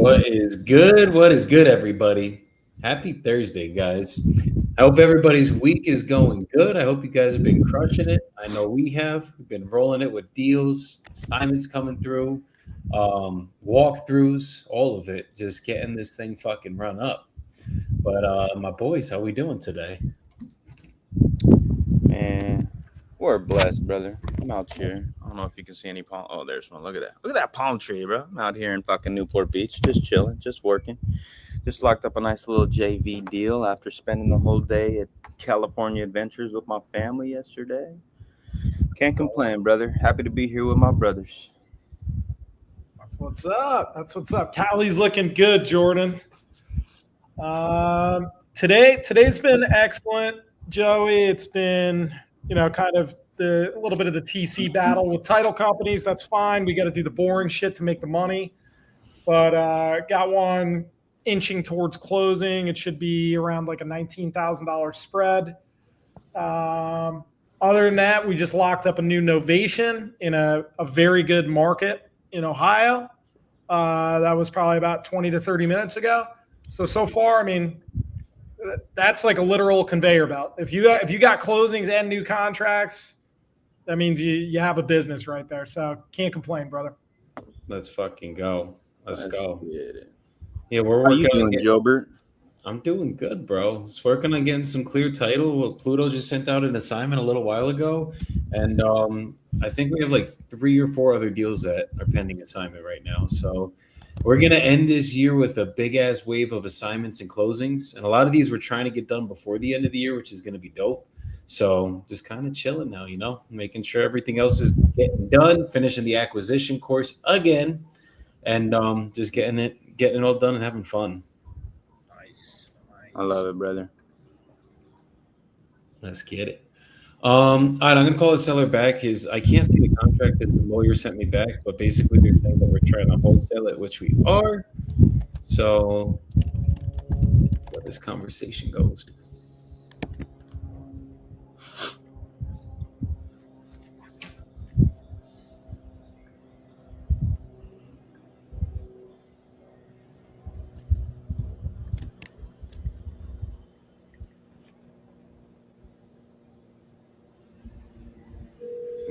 What is good? What is good, everybody? Happy Thursday, guys. I hope everybody's week is going good. I hope you guys have been crushing it. I know we have. We've been rolling it with deals, assignments coming through, walkthroughs, all of it, just getting this thing fucking run up. But my boys, how we doing today? Man, we're blessed, brother. I'm out here. I don't know if you can see any palm. Oh, there's one. Look at that. Look at that palm tree, bro. I'm out here in fucking Newport Beach, just chilling, just working. Just locked up a nice little JV deal after spending the whole day at California Adventures with my family yesterday. Can't complain, brother. Happy to be here with my brothers. That's what's up. That's what's up. Callie's looking good, Jordan. Today's been excellent, Joey. It's been, kind of a little bit of the TC battle with title companies. That's fine. We got to do the boring shit to make the money. But got one inching towards closing. It should be around like a $19,000 spread. Other than that, we just locked up a new novation in a very good market in Ohio. That was probably about 20 to 30 minutes ago. So far, I mean, that's like a literal conveyor belt. If you got closings and new contracts, that means you have a business right there. So can't complain, brother. Let's fucking go. Let's go. It. Yeah, we're How working you on doing, Jobert? I'm doing good, bro. Just working on getting some clear title. Well, Pluto just sent out an assignment a little while ago, and I think we have like 3 or 4 other deals that are pending assignment right now. So we're gonna end this year with a big ass wave of assignments and closings, and a lot of these we're trying to get done before the end of the year, which is gonna be dope. So just kind of chilling now, making sure everything else is getting done, finishing the acquisition course again, and just getting it all done and having fun. Nice. I love it, brother. Let's get it. All right, I'm gonna call the seller back. I can't see the contract that the lawyer sent me back, but basically they're saying that we're trying to wholesale it, which we are. So let's see where this conversation goes.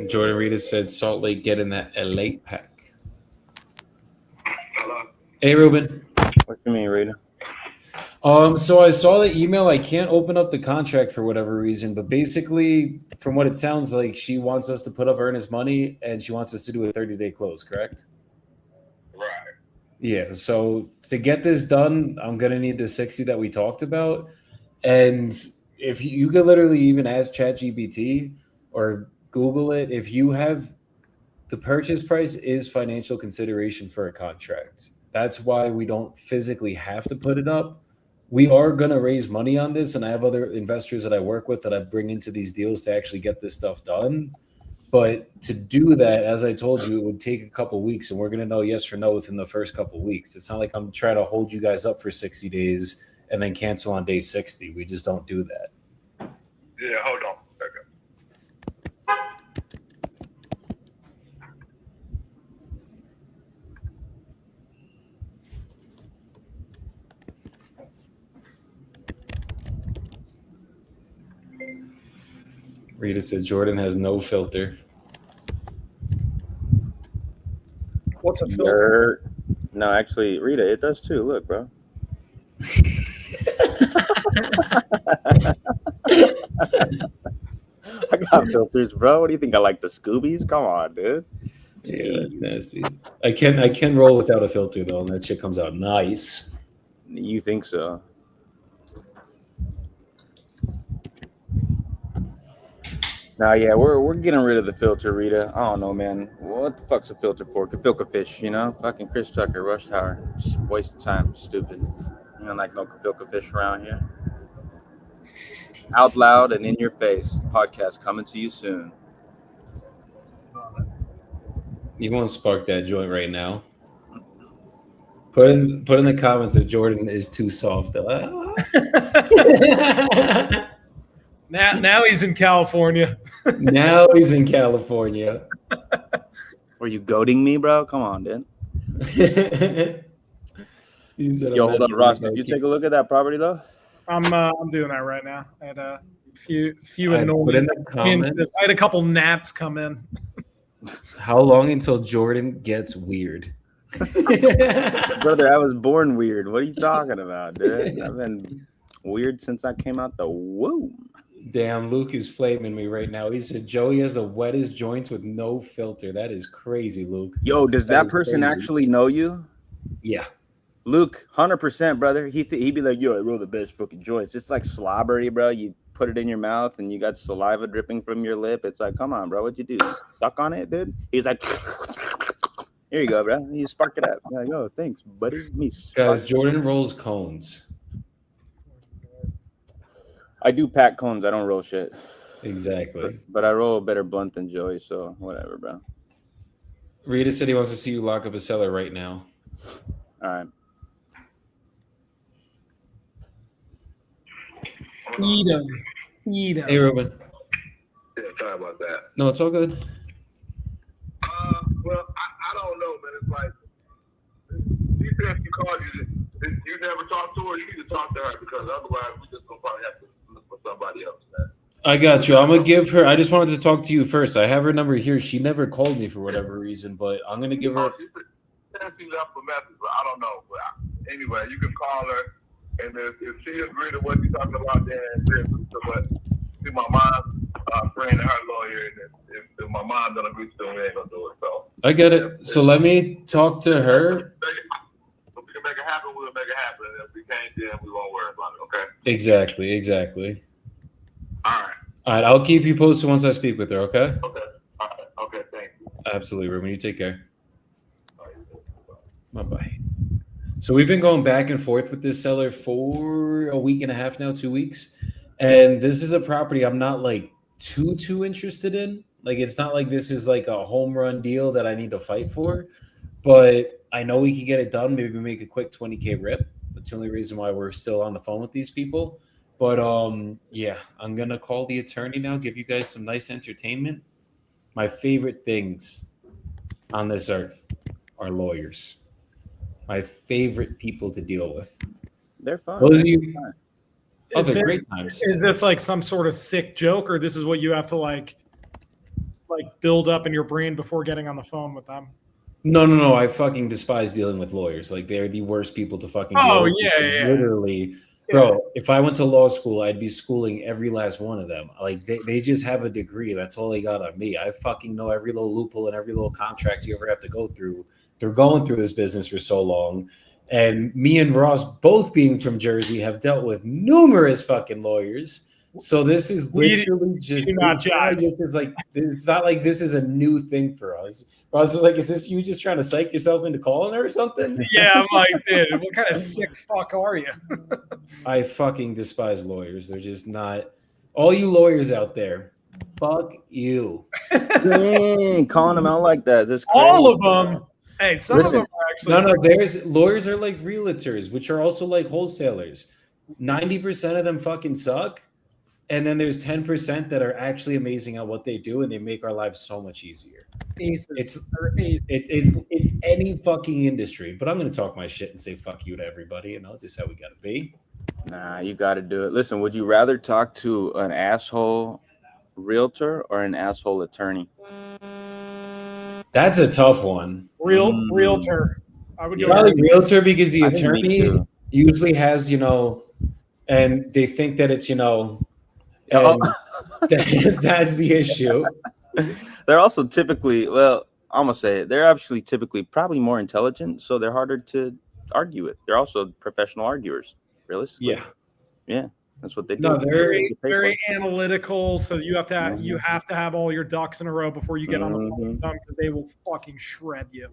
Jordan Rita said Salt Lake getting that LA pack. Hello. Hey, Ruben. What you mean, Rita? So I saw the email. I can't open up the contract for whatever reason, but basically, from what it sounds like, she wants us to put up earnest money and she wants us to do a 30-day close, correct? Right. Yeah. So to get this done, I'm gonna need the 60 that we talked about. And if you could literally even ask ChatGPT or Google it, if you have the purchase price is financial consideration for a contract. That's why we don't physically have to put it up. We are going to raise money on this, and I have other investors that I work with that I bring into these deals to actually get this stuff done. But to do that, as I told you, it would take a couple weeks, and we're going to know yes or no within the first couple weeks. It's not like I'm trying to hold you guys up for 60 days and then cancel on day 60. We just don't do that. Yeah, hold on. Rita said Jordan has no filter. What's a filter? No, actually, Rita, it does too. Look, bro. I got filters, bro. What do you think? I like the Scoobies? Come on, dude. Yeah, that's nasty. I can roll without a filter though, and that shit comes out nice. You think so? Nah, yeah, we're getting rid of the filter, Rita. I don't know, man. What the fuck's a filter for? Filter fish, Fucking Chris Tucker, Rush Tower. Just waste of time. Stupid. You don't like no filter fish around here. Out loud and in your face. Podcast coming to you soon. You won't spark that joint right now. Put in the comments if Jordan is too soft. Now he's in California. Now he's in California. Were you goading me, bro? Come on, dude. He said, Yo, I'm hold not on, Ross. doing Did you it. take a look at that property though? I'm doing that right now. I had a few I put in annoying the comments. I had a couple gnats come in. How long until Jordan gets weird? Brother, I was born weird. What are you talking about, dude? I've been weird since I came out the womb. Damn, Luke is flaming me right now. He said Joey has the wettest joints with no filter. That is crazy, Luke. Yo, does That that is person crazy. actually know you? Yeah. Luke, 100%, brother. He'd be like, yo, I roll the best fucking joints. It's like slobbery, bro. You put it in your mouth and you got saliva dripping from your lip. It's like, come on, bro. What'd you do? Suck on it, dude? He's like, here you go, bro. You spark it up. You're like, oh, thanks, buddy. Me Guys, spark. Jordan rolls cones. I do pack cones. I don't roll shit. Exactly. But I roll a better blunt than Joey, so whatever, bro. Rita said he wants to see you lock up a seller right now. All right. Eat 'em. Hey, Ruben. Yeah, sorry about that. No, it's all good. Well, I don't know, man. It's like she said she called you. You never talked to her. You need to talk to her because otherwise we just gonna probably have to look for somebody else, man. I got you. I'm going to give her. I just wanted to talk to you first. I have her number here. She never called me for whatever reason, but I'm going to give her. She said she left a message, but I don't know. But anyway, you can call her, and if she agreed to what you're talking about, then but see my mom, friend and her lawyer, and if my mom don't agree to it, we ain't gonna do it. So I get it. So let me talk to her. if we can make it happen, we'll make it happen. If we can't, then we won't worry about it. Okay. Exactly. All right. I'll keep you posted once I speak with her. Okay. right. Okay. Thank you. Absolutely, Ruben. You take care. Bye. So we've been going back and forth with this seller for a week and a half now, 2 weeks. And this is a property I'm not like too interested in. Like, it's not like this is like a home run deal that I need to fight for, but I know we can get it done. Maybe make a quick 20K rip. That's the only reason why we're still on the phone with these people. But yeah, I'm going to call the attorney now, give you guys some nice entertainment. My favorite things on this earth are lawyers. My favorite people to deal with. They're fun. Those of you, Is they're great this, times. is this like some sort of sick joke, or this is what you have to like build up in your brain before getting on the phone with them? No. I fucking despise dealing with lawyers. Like, they're the worst people to fucking deal Oh with. yeah. Literally. Bro, if I went to law school, I'd be schooling every last one of them. Like, they just have a degree. That's all they got on me. I fucking know every little loophole and every little contract you ever have to go through. They're going through this business for so long. And me and Ross, both being from Jersey, have dealt with numerous fucking lawyers. So this is literally just this is like, it's not like this is a new thing for us. Ross is like, is this you just trying to psych yourself into calling her or something? Yeah, I'm like, dude, what kind of sick fuck are you? I fucking despise lawyers. They're just not. All you lawyers out there, fuck you. Dang, calling them out like that. This all of them. Hey, some of them are actually. No. There's lawyers are like realtors, which are also like wholesalers. 90% of them fucking suck, and then there's 10% that are actually amazing at what they do, and they make our lives so much easier. It's any fucking industry, but I'm gonna talk my shit and say fuck you to everybody, and that's just how we gotta be. Nah, you got to do it. Listen, would you rather talk to an asshole realtor or an asshole attorney? That's a tough one. Realtor. I would go probably realtor because the I think me attorney too. usually has, and they think that it's, and that's the issue. They're also typically, well, I'm gonna say it, they're actually typically probably more intelligent, so they're harder to argue with. They're also professional arguers, realistically. Yeah, that's what they do. No, they're very analytical. So you have to have all your ducks in a row before you get on the phone with them, because they will fucking shred you.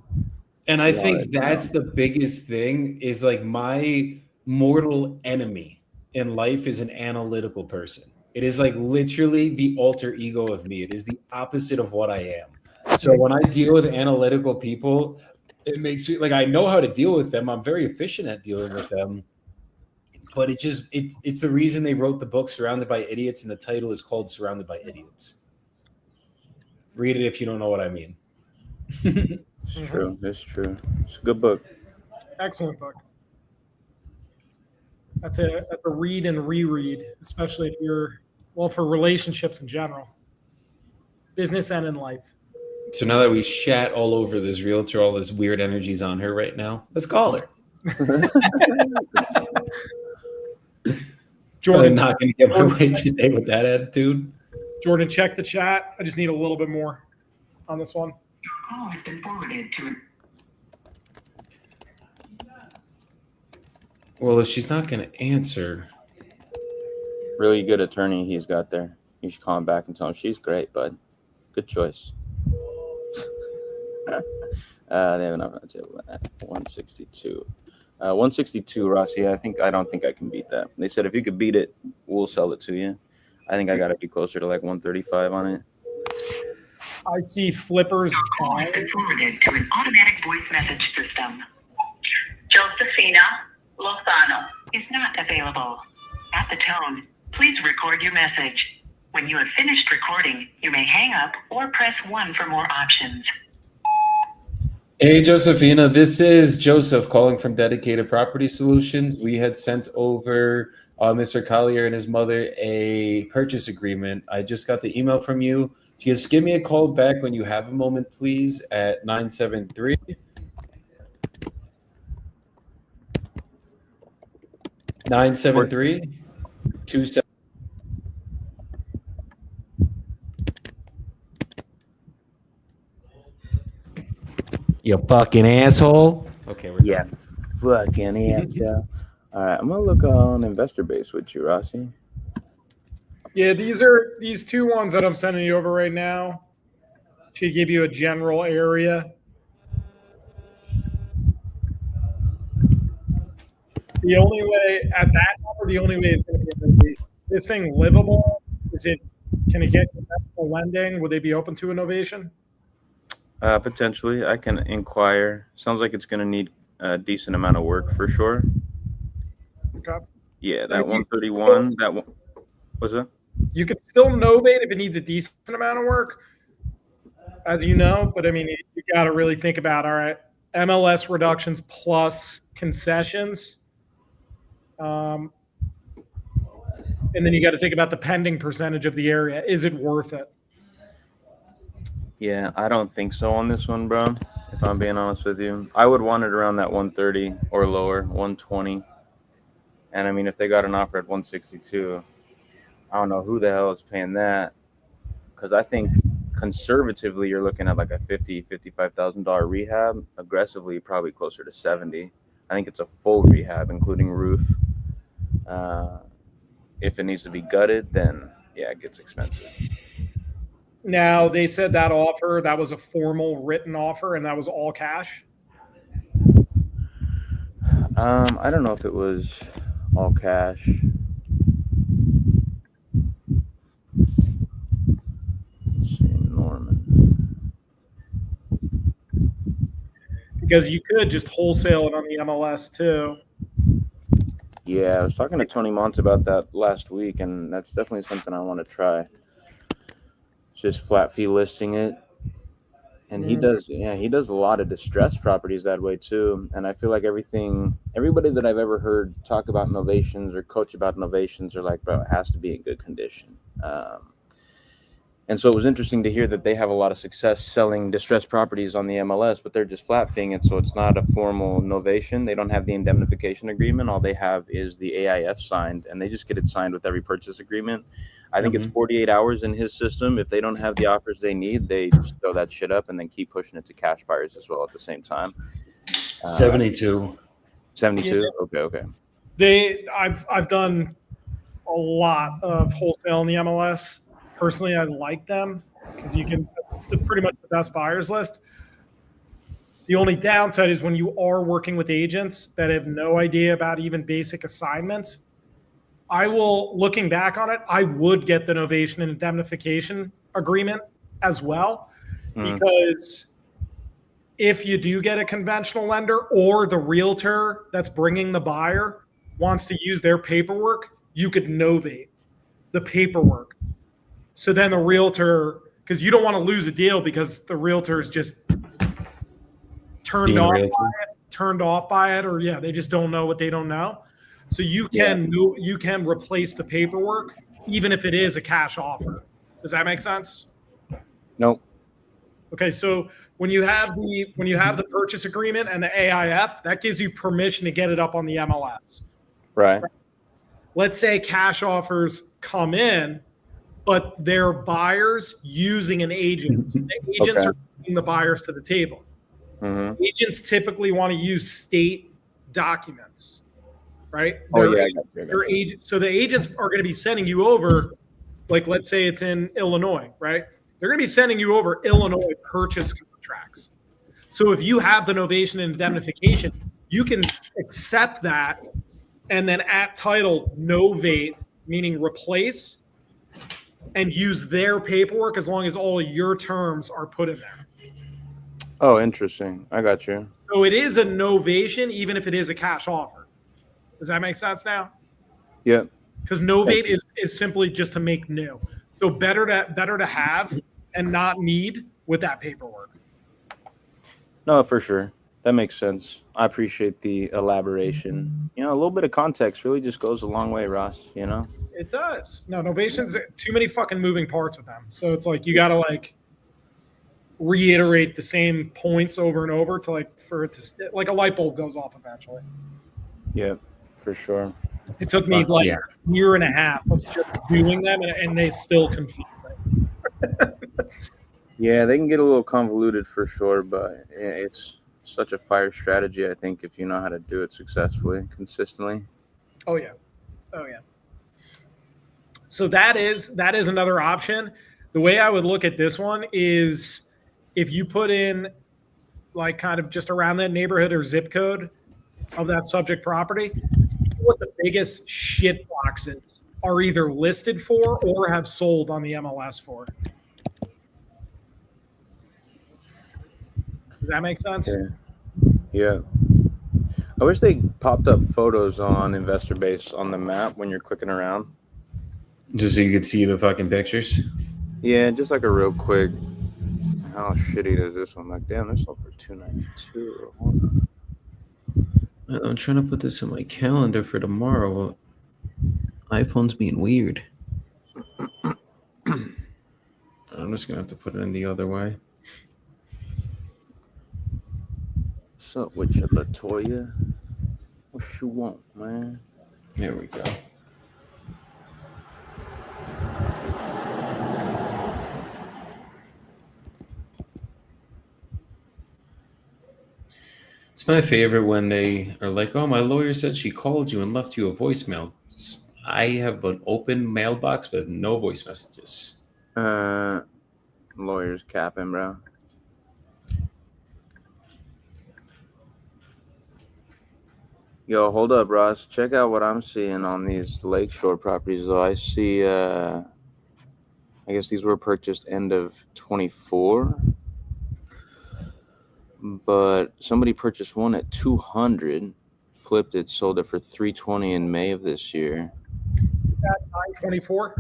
And I think that's the biggest thing is like my mortal enemy in life is an analytical person. It is like literally the alter ego of me. It is the opposite of what I am. So when I deal with analytical people, it makes me like, I know how to deal with them. I'm very efficient at dealing with them. But it's the reason they wrote the book Surrounded by Idiots, and the title is called Surrounded by Idiots. Read it if you don't know what I mean. It's true. It's true. It's a good book. Excellent book. That's a read and reread, especially if you're for relationships in general, business and in life. So now that we shat all over this realtor, all this weird energy's on her right now. Let's call her. Jordan, Not going to get my way today with that attitude. Jordan, check the chat. I just need a little bit more on this one. Your call has been forwarded to. Well, if she's not going to answer, Really good attorney he's got there. You should call him back and tell him she's great, bud. Good choice. They have an offer on the table at 162. 162, Rossi. I don't think I can beat that. They said if you could beat it, we'll sell it to you. I think I got to be closer to like 135 on it. I see flippers. Your call has been forwarded to an automatic voice message system. Josefina Lozano Is not available. At the tone, please record your message. When you have finished recording, you may hang up or press 1 for more options. Hey, Josefina, this is Joseph calling from Dedicated Property Solutions. We had sent over Mr. Collier and his mother a purchase agreement. I just got the email from you. Just give me a call back when you have a moment, please, at 973. You fucking asshole. Okay, we're Yeah, fucking asshole. All right, I'm gonna look on Investor Base with you, Rossi. Yeah, these two ones that I'm sending you over right now should give you a general area. The only way at that number, the only way is going to be this thing livable. Can it get conventional lending? Would they be open to innovation? Potentially, I can inquire. Sounds like it's gonna need a decent amount of work for sure. Okay. Yeah, that 131. That one. What's that? You could still novate if it needs a decent amount of work, as you know. But I mean, you got to really think about, all right, MLS reductions plus concessions. And then you got to think about the pending percentage of the area. Is it worth it? Yeah, I don't think so on this one, bro. If I'm being honest with you, I would want it around that 130 or lower, 120. And I mean, if they got an offer at 162, I don't know who the hell is paying that. Because I think conservatively, you're looking at like a $55,000 rehab. Aggressively, probably closer to 70. I think it's a full rehab, including roof. If it needs to be gutted, then yeah, it gets expensive. Now, they said that offer, that was a formal written offer, and that was all cash. I don't know if it was all cash. Let's see, Norman. Because you could just wholesale it on the MLS too. Yeah, I was talking to Tony Mont about that last week, and that's definitely something I want to try. Just flat fee listing it. And he does a lot of distressed properties that way too. And I feel like everybody that I've ever heard talk about innovations or coach about innovations are like, bro, it has to be in good condition. And so it was interesting to hear that they have a lot of success selling distressed properties on the MLS, but they're just flat feeing it. So it's not a formal innovation. They don't have the indemnification agreement. All they have is the AIF signed, and they just get it signed with every purchase agreement. I think it's 48 hours in his system. If they don't have the offers they need, they just throw that shit up and then keep pushing it to cash buyers as well at the same time. 72. 72? Yeah. Okay. I've done a lot of wholesale in the MLS. Personally, I like them because it's pretty much the best buyers list. The only downside is when you are working with agents that have no idea about even basic assignments. Looking back on it, I would get the novation and indemnification agreement as well, because if you do get a conventional lender or the realtor that's bringing the buyer wants to use their paperwork, you could novate the paperwork. So then the realtor, because you don't want to lose a deal because the realtor is just turned off by it, or they just don't know what they don't know. So you can replace the paperwork even if it is a cash offer. Does that make sense? Nope. Okay, so when you have the purchase agreement and the AIF, that gives you permission to get it up on the MLS. Right. Let's say cash offers come in, but they're buyers using an agent. So the agents Okay. are bringing the buyers to the table. Mm-hmm. Agents typically want to use state documents, right? Oh, yeah, I got you. So the agents are going to be sending you over, like let's say it's in Illinois, right? They're going to be sending you over Illinois purchase contracts. So if you have the novation and indemnification, you can accept that and then at title novate, meaning replace, and use their paperwork as long as all of your terms are put in there. Oh, interesting. I got you. So it is a novation, even if it is a cash offer. Does that make sense now? Yeah. Because novate is simply just to make new. So better to have and not need with that paperwork. No, for sure. That makes sense. I appreciate the elaboration. You know, a little bit of context really just goes a long way, Ross, you know? It does. No, novation's too many fucking moving parts with them. So it's like you gotta like reiterate the same points over and over to like for it to like a light bulb goes off eventually. Yeah, for sure. It took me like a year and a half of just doing them, and they still confuse me. Yeah, they can get a little convoluted for sure, but it's such a fire strategy, I think, if you know how to do it successfully, consistently. Oh yeah. So that is another option. The way I would look at this one is if you put in like kind of just around that neighborhood or zip code of that subject property, see what the biggest shit boxes are either listed for or have sold on the MLS for. Does that make sense? Yeah. I wish they popped up photos on Investor Base on the map when you're clicking around. Just so you could see the fucking pictures. Yeah, just like a real quick. How shitty is this one? Like, damn, this sold for $292. Hold on. I'm trying to put this in my calendar for tomorrow. iPhone's being weird. I'm just gonna have to put it in the other way. What's up with your Latoya? What you want, man? There we go. It's my favorite when they are like, "Oh, my lawyer said she called you and left you a voicemail." I have an open mailbox with no voice messages. Lawyers capping, bro. Yo, hold up, Ross. Check out what I'm seeing on these lakeshore properties, though. I see, I guess these were purchased end of 24. But somebody purchased one at 200, flipped it, sold it for 320 in May of this year. Is that 924?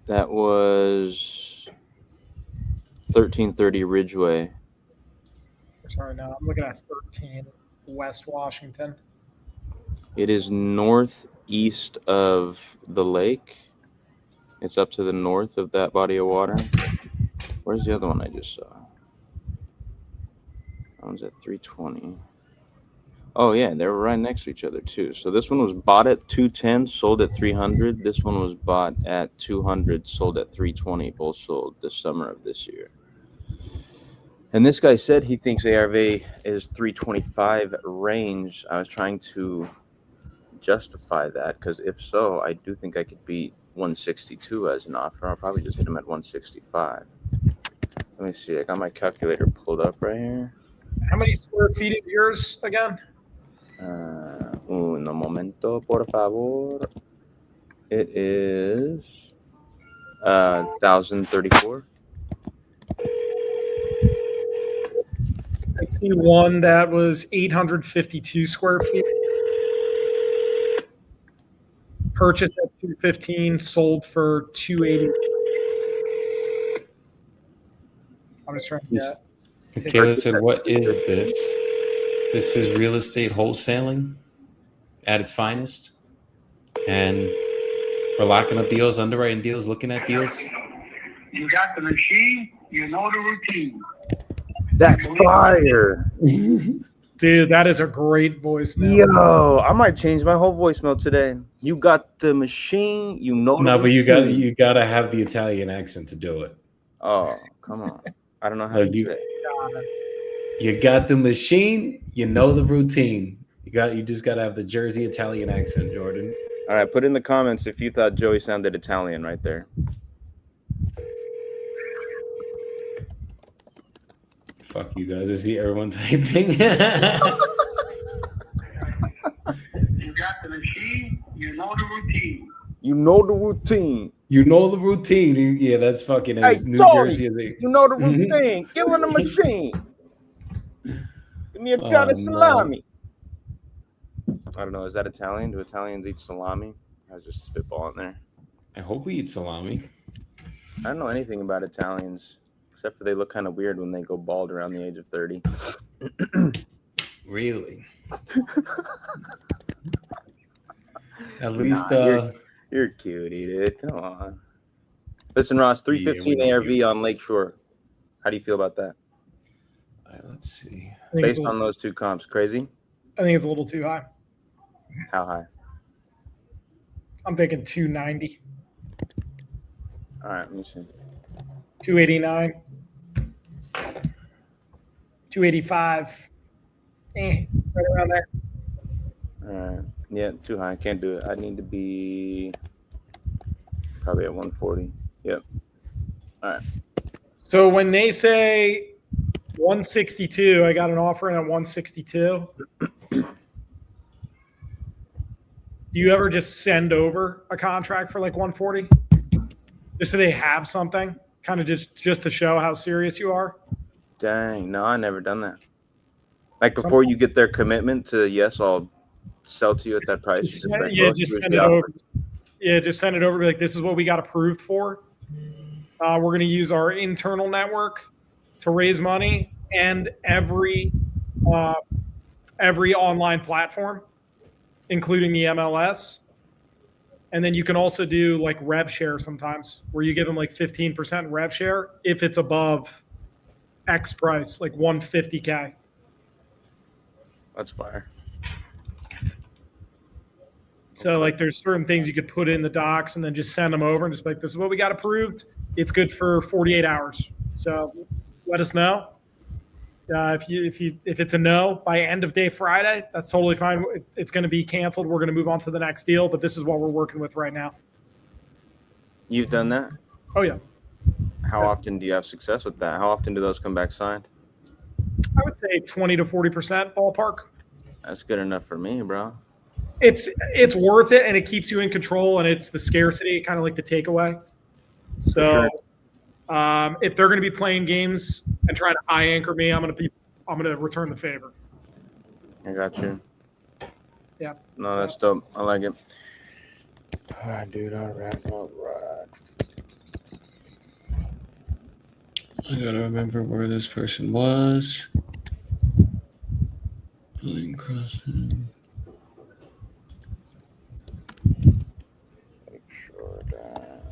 That was 1330 Ridgeway. Sorry, no, I'm looking at 13 West Washington. It is northeast of the lake. It's up to the north of that body of water. Where's the other one I just saw? That one's at 320. Oh, yeah, they were right next to each other, too. So this one was bought at 210, sold at 300. This one was bought at 200, sold at 320. Both sold this summer of this year. And this guy said he thinks ARV is 325 range. I was trying to justify that because if so, I do think I could beat 162 as an offer. I'll probably just hit him at 165. Let me see. I got my calculator pulled up right here. How many square feet is yours again? Un momento, por favor. It is 1,034. I see one that was 852 square feet. Purchased at 215, sold for 280. I'm just trying to get. Kayla said, "What is this? This is real estate wholesaling." at its finest. And we're locking up deals, underwriting deals, looking at deals. You got the machine, you know the routine. That's fire. Dude, that is a great voicemail. Yo, I might change my whole voicemail today. You got the machine, you know. No, the but routine. you gotta have the Italian accent to do it. Oh, come on. I don't know how Like to do it. you got the machine, you know the routine. You just gotta have the Jersey Italian accent, Jordan. All right, put in the comments if you thought Joey sounded Italian right there. Fuck you guys. I see everyone typing. You got the machine, you know the routine. You know the routine. You know the routine. Yeah, that's fucking as Hey, New Tony, Jersey as it. you know the routine. Give him the machine. Give me a cut of salami. I don't know. Is that Italian? Do Italians eat salami? I was just spitballing there. I hope we eat salami. I don't know anything about Italians, except for they look kind of weird when they go bald around the age of 30. Really? At least you're cutie, dude. Come on. Listen, Ross, 315 Yeah, ARV on Lakeshore. How do you feel about that? let's see. Based on those two comps, crazy? I think it's a little too high. How high? I'm thinking 290, All right, let me see. 289, 285. Right around there. All right. Yeah, too high. Can't do it. I need to be probably at 140. Yep. All right. So when they say 162, I got an offer in at 162. Do you ever just send over a contract for like 140? Just so they have something, kind of just to show how serious you are? Dang, no, I never done that. Like before you get their commitment to yes, I'll sell to you at that price. Just send it over. Yeah, just send it over. Be like, this is what we got approved for. We're going to use our internal network to raise money and every online platform, including the MLS. And then you can also do like rev share sometimes, where you give them like 15% rev share if it's above X price, like 150K. That's fire. So like there's certain things you could put in the docs and then just send them over and just be like, this is what we got approved. It's good for 48 hours. So let us know. If it's a no by end of day Friday, that's totally fine. It's going to be canceled. We're going to move on to the next deal, but this is what we're working with right now. You've done that? Oh yeah. How often do you have success with that? How often do those come back signed? I would say 20 to 40% ballpark. That's good enough for me, bro. It's worth it, and it keeps you in control, and it's the scarcity, kind of like the takeaway. So if they're going to be playing games and trying to high anchor me, I'm going to return the favor. I got you. Yeah. No, that's dope. I like it. All right, dude. All right. I gotta remember where this person was. Crossing. Make sure that.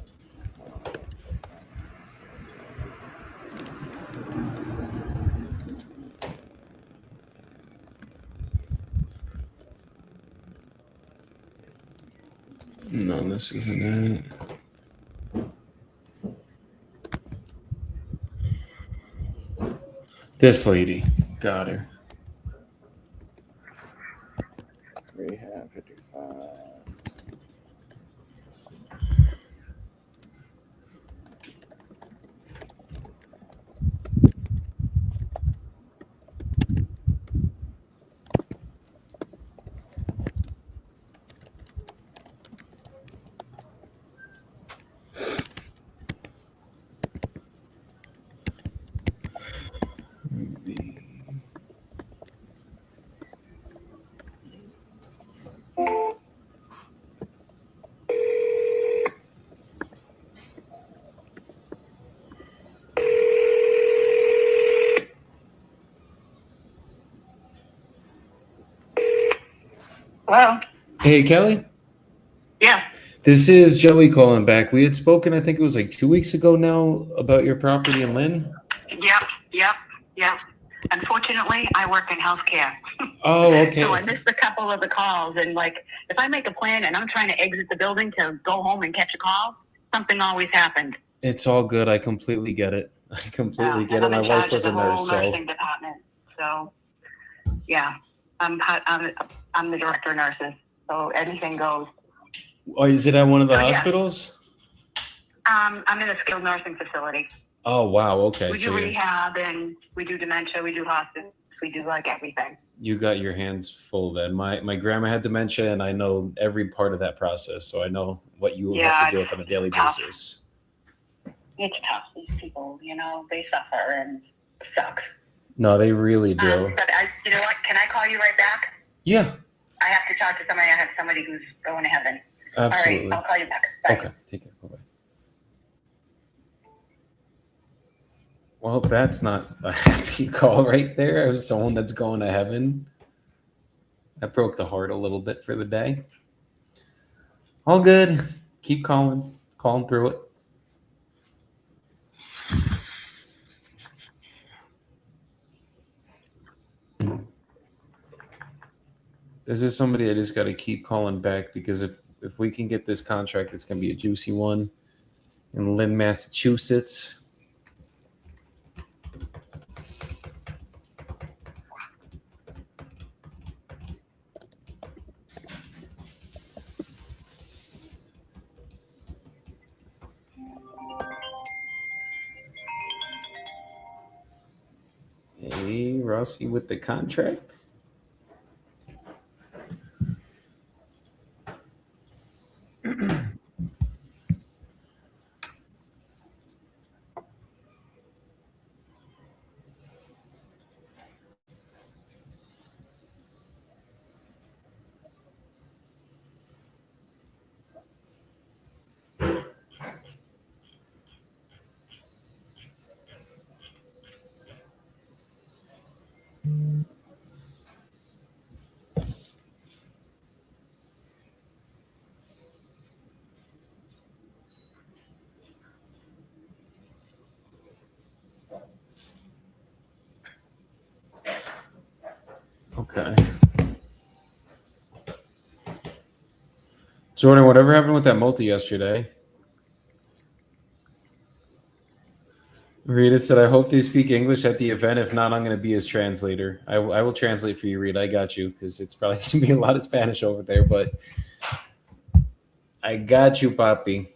No, this isn't it. This lady. Got her. Rehab 55. Hello? Hey, Kelly. Yeah. This is Joey calling back. We had spoken, I think it was like 2 weeks ago now, about your property in Lynn. Yep. Unfortunately, I work in healthcare. Oh, So I okay. missed a couple of the calls. And like, if I make a plan and I'm trying to exit the building to go home and catch a call, something always happened. It's all good. I completely get it. I completely And get it. I'm My in wife charge of was the a whole nurse, so nursing department. So, yeah, I'm the director of nurses. So anything goes. oh, is it at one of the Oh, yeah. hospitals? I'm in a skilled nursing facility. Oh, wow. Okay, We so do rehab and we do dementia. We do hospice. We do like everything. you got your hands full then. My grandma had dementia, and I know every part of that process, so I know what you have Yeah, to deal with on a daily tough. basis. It's tough. These people, they suffer and it sucks. No, they really do. But you know what? Can I call you right back? Yeah, I have to talk to somebody. I have somebody who's going to heaven. absolutely. All right, I'll call you back. Bye. Okay, take care. Bye-bye. Well, that's not a happy call right there of someone that's going to heaven. That broke the heart a little bit for the day. All good. Keep calling through it. This is somebody I just got to keep calling back, because if we can get this contract, it's going to be a juicy one in Lynn, Massachusetts. Hey, Rossi with the contract. Okay. Jordan, whatever happened with that multi yesterday? Rita said, I hope they speak English at the event. If not, I'm going to be his translator. I will translate for you, Rita. I got you, because it's probably going to be a lot of Spanish over there, but I got you, papi.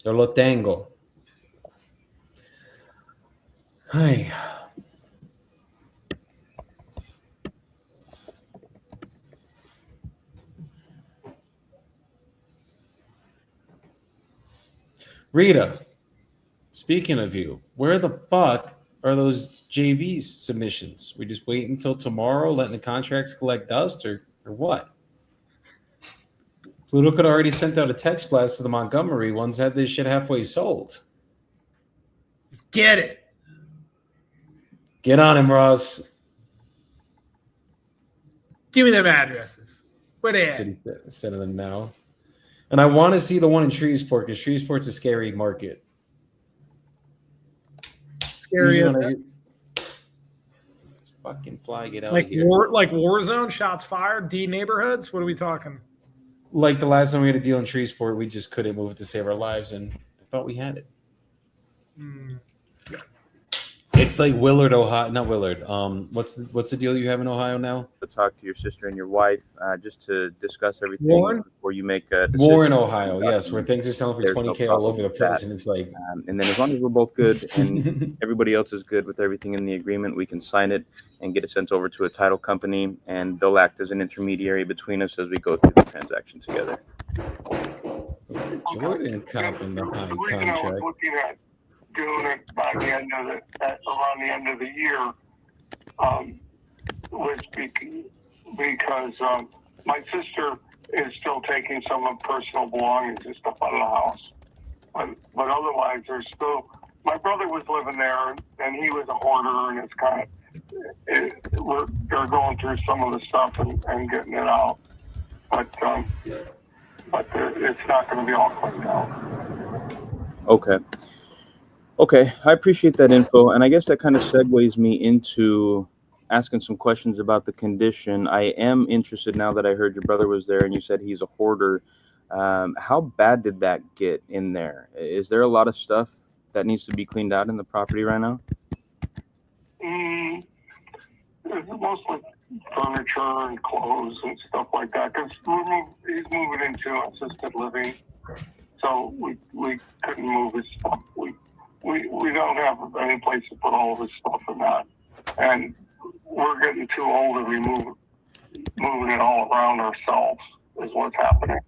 Yo lo tengo. Ay. Rita, speaking of you, where the fuck are those JV submissions? We just wait until tomorrow, letting the contracts collect dust, or what? Pluto could already sent out a text blast to the Montgomery ones, had this shit halfway sold. Let's get it. Get on him, Ross. Give me them addresses. Where they at? City sending them now. And I want to see the one in Shreveport, because Shreveport's a scary market. Scary as fucking fly, get out like of here. war zone, shots fired, D neighborhoods. What are we talking? Like the last time we had a deal in Shreveport, we just couldn't move it to save our lives, and I thought we had it. It's like Willard, Ohio. Not Willard. What's the deal you have in Ohio now? To talk to your sister and your wife, just to discuss everything Warren? before you make a decision. Warren, Ohio, yes, where things are selling for There's no $20K all problem over the with place, that. and it's like, And then as long as we're both good and everybody else is good with everything in the agreement, we can sign it and get it sent over to a title company, and they'll act as an intermediary between us as we go through the transaction together. Jordan copping the high The reason I was contract. looking at doing it by the end of around the end of the year, was because my sister is still taking some of personal belongings and stuff out of the house. But otherwise, there's still, my brother was living there, and he was a hoarder, and it's kind of, they're going through some of the stuff and getting it out, but it's not going to be all cleaned out. Okay, I appreciate that info, and I guess that kind of segues me into asking some questions about the condition. I am interested now that I heard your brother was there and you said he's a hoarder. How bad did that get in there? Is there a lot of stuff that needs to be cleaned out in the property right now? It's mostly furniture and clothes and stuff like that, because he's moving into assisted living, so we couldn't move his stuff. We don't have any place to put all of his stuff in that, and we're getting too old to be moving it all around ourselves is what's happening.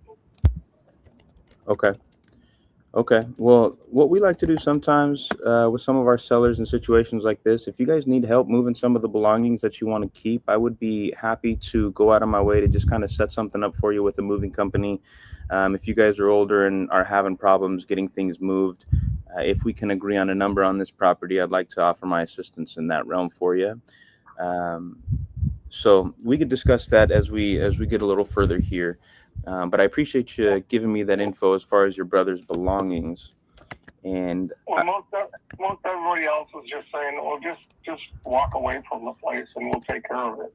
Okay. Well, what we like to do sometimes with some of our sellers in situations like this, if you guys need help moving some of the belongings that you want to keep, I would be happy to go out of my way to just kind of set something up for you with a moving company. If you guys are older and are having problems getting things moved, if we can agree on a number on this property, I'd like to offer my assistance in that realm for you. So we could discuss that as we get a little further here. But I appreciate you giving me that info as far as your brother's belongings. And most everybody else was just saying, "Well, just walk away from the place and we'll take care of it."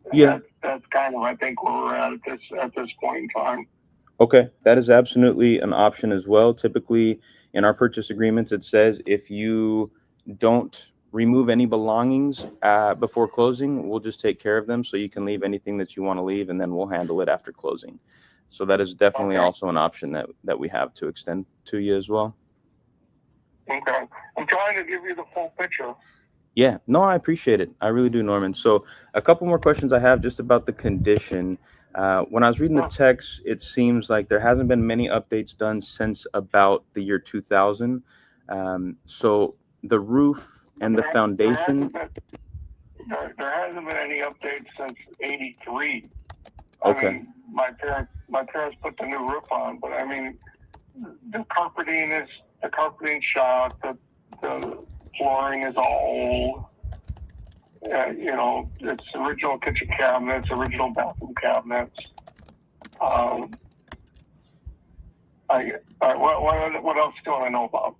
And yeah, that's kind of I think where we're at this point in time. Okay, that is absolutely an option as well. Typically, in our purchase agreements, it says if you don't remove any belongings before closing, we'll just take care of them. So you can leave anything that you want to leave, and then we'll handle it after closing. So that is definitely also an option that we have to extend to you as well. Okay, I'm trying to give you the full picture. Yeah, no, I appreciate it. I really do, Norman. So a couple more questions I have just about the condition. When I was reading the text, it seems like there hasn't been many updates done since about the year 2000. So the roof and the foundation. There hasn't been any updates since '83. Okay. I mean, my parents put the new roof on, but I mean, the carpeting shot, the flooring is all old. It's original kitchen cabinets, original bathroom cabinets. What else do I know about?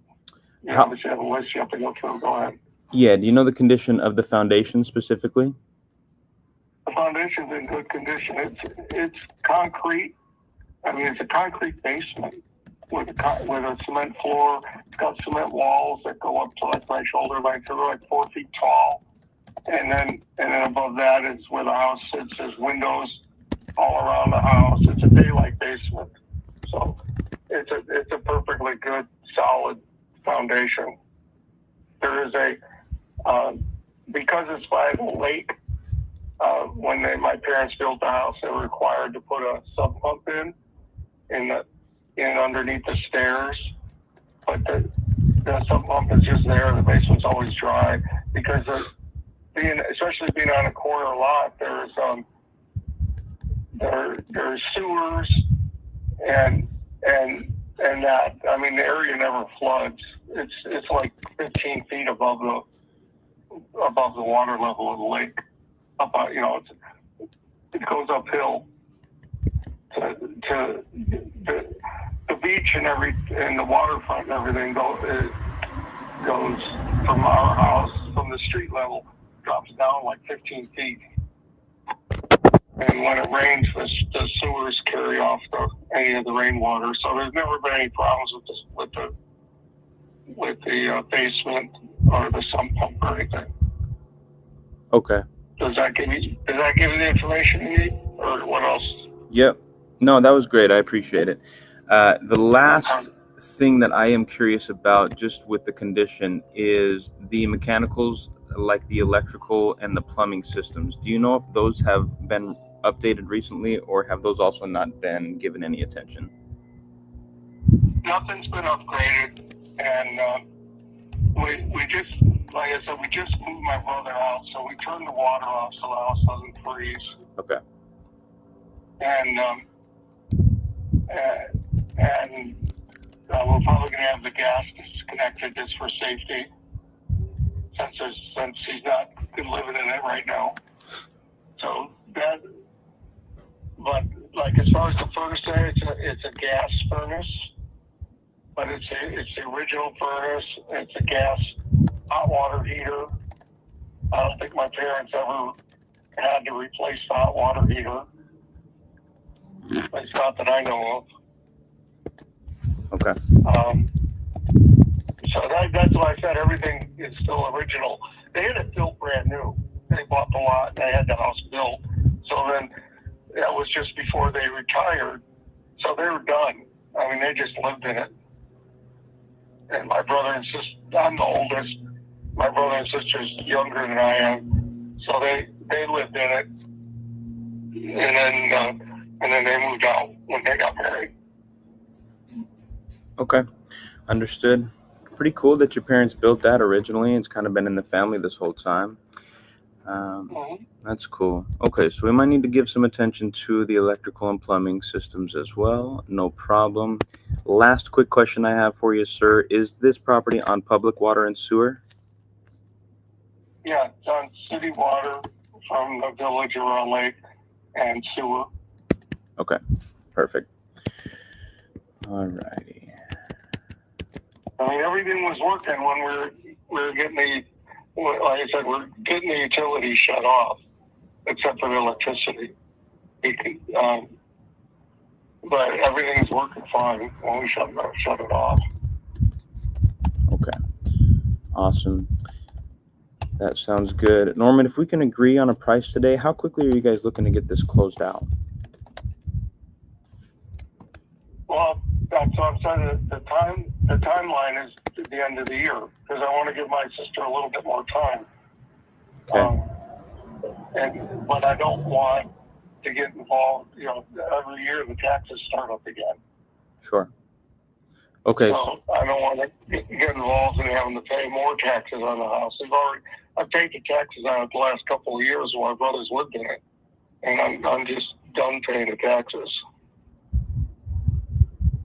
You obviously have a list you have to go through. Go ahead. Yeah, do you know the condition of the foundation specifically? The foundation's in good condition. It's concrete. I mean, it's a concrete basement with a cement floor. It's got cement walls that go up to like my shoulder length. They're like 4 feet tall. And then above that is where the house sits. There's windows all around the house. It's a daylight basement. So it's a perfectly good, solid foundation. There is because it's by the lake, when my parents built the house, they were required to put a sub pump in underneath the stairs. But the sub pump is just there. The basement's always dry because especially being on a corner lot, there's sewers and that. I mean, the area never floods. It's like 15 feet above the water level of the lake. It goes uphill to the beach and the waterfront and everything goes from our house, from the street level, drops down like 15 feet. And when it rains, the sewers carry off any of the rainwater. So there's never been any problems with the basement or the sump pump or anything. Okay. Does that give you the information you need, or what else? Yep. No, that was great. I appreciate it. The last thing that I am curious about, just with the condition, is the mechanicals, like the electrical and the plumbing systems. Do you know if those have been updated recently, or have those also not been given any attention? Nothing's been upgraded, and we just, like I said, we just moved my brother out, so we turned the water off so the house doesn't freeze. Okay. And we're probably going to have the gas disconnected just for safety. since he's not living in it right now. So that, but like as far as the furnace there, it's a gas furnace, but it's the original furnace. It's a gas hot water heater. I don't think my parents ever had to replace the hot water heater. At least not that I know of. Okay. So that's why I said everything is still original. They had it built brand new. They bought the lot and they had the house built. So then that was just before they retired. So they were done. I mean, they just lived in it. And my brother and sister, I'm the oldest. My brother and sister's younger than I am. So they lived in it. And then they moved out when they got married. Okay. Understood. Pretty cool that your parents built that originally. It's kind of been in the family this whole time. That's cool. Okay, so we might need to give some attention to the electrical and plumbing systems as well. No problem. Last quick question I have for you, sir. Is this property on public water and sewer? Yeah, it's on city water from the village around Lake and sewer. Okay, perfect. All righty. I mean, everything was working when we were getting like I said, we're getting the utilities shut off, except for the electricity. But everything's working fine when we shut it off. Okay, awesome. That sounds good. Norman, if we can agree on a price today, how quickly are you guys looking to get this closed out? Well, that's what I'm saying. The timeline is at the end of the year because I want to give my sister a little bit more time. Okay. But I don't want to get involved. You know, every year the taxes start up again. Sure. Okay. So I don't want to get involved in having to pay more taxes on the house. I've paid the taxes on it the last couple of years while my brothers lived in it, and I'm just done paying the taxes.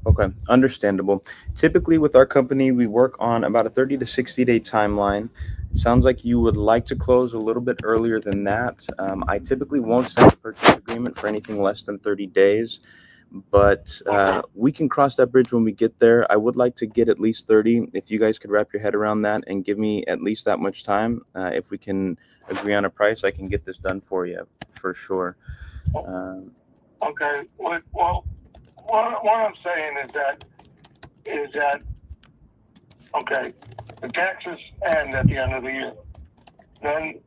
Okay, understandable. Typically with our company, we work on about a 30 to 60 day timeline. It sounds like you would like to close a little bit earlier than that. I typically won't send a purchase agreement for anything less than 30 days, but we can cross that bridge when we get there. I would like to get at least 30. If you guys could wrap your head around that and give me at least that much time, if we can agree on a price, I can get this done for you for sure. Okay, well, what I'm saying is that okay, the taxes end at the end of the year. Then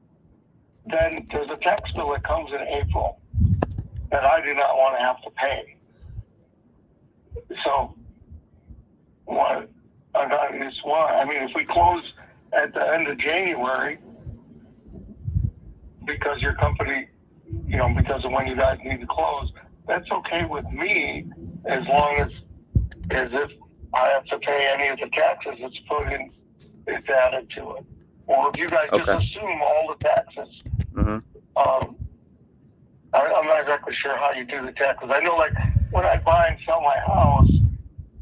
there's a tax bill that comes in April that I do not want to have to pay. So what is why? I mean, if we close at the end of January because your company, you know, because of when you guys need to close, that's okay with me as long as if I have to pay any of the taxes it's put in, it's added to it. Or if you guys just assume all the taxes. Mm-hmm. I'm not exactly sure how you do the taxes. I know, like, when I buy and sell my house,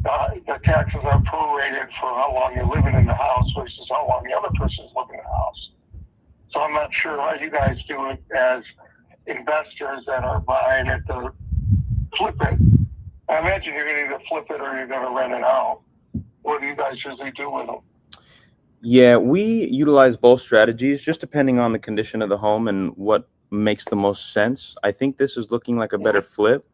the taxes are prorated for how long you're living in the house versus how long the other person's living in the house. So I'm not sure how you guys do it as investors that are buying it to flip it. I imagine you're going to either flip it or you're going to rent it out. What do you guys usually do with them? Yeah, we utilize both strategies, just depending on the condition of the home and what makes the most sense. I think this is looking like a better flip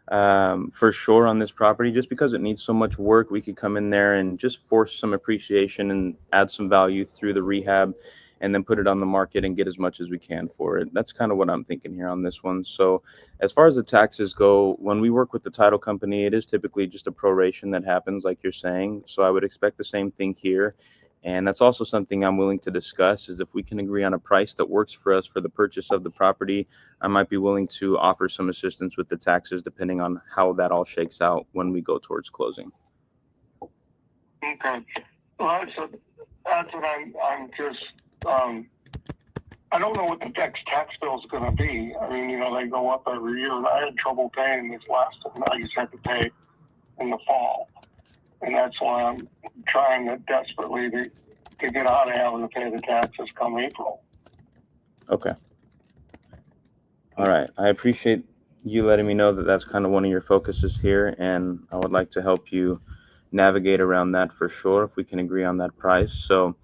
for sure on this property, just because it needs so much work. We could come in there and just force some appreciation and add some value through the rehab and then put it on the market and get as much as we can for it. That's kind of what I'm thinking here on this one. So as far as the taxes go, when we work with the title company, it is typically just a proration that happens, like you're saying. So I would expect the same thing here. And that's also something I'm willing to discuss, is if we can agree on a price that works for us for the purchase of the property, I might be willing to offer some assistance with the taxes depending on how that all shakes out when we go towards closing. Okay. Well, so that's what I'm just, I don't know what the next tax bill is going to be. I mean, you know, they go up every year. I had trouble paying this last time. I just had to pay in the fall. And that's why I'm trying to desperately to get out of having to pay the taxes come April. Okay. All right. I appreciate you letting me know that that's kind of one of your focuses here, and I would like to help you navigate around that for sure if we can agree on that price. So,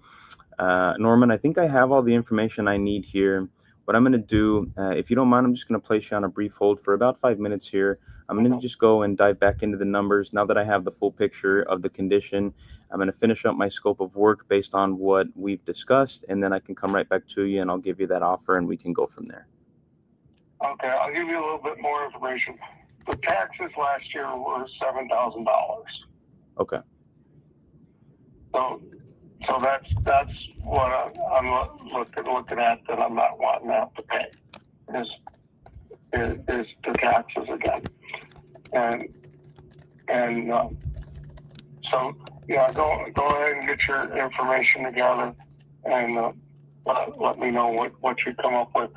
Norman, I think I have all the information I need here. What I'm going to do, if you don't mind, I'm just going to place you on a brief hold for about 5 minutes here. I'm going to just go and dive back into the numbers. Now that I have the full picture of the condition, I'm going to finish up my scope of work based on what we've discussed, and then I can come right back to you and I'll give you that offer and we can go from there. Okay, I'll give you a little bit more information. The taxes last year were $7,000. Okay. So that's what I'm looking at that I'm not wanting to have to pay is the taxes again, and so yeah, go ahead and get your information together and let me know what you come up with.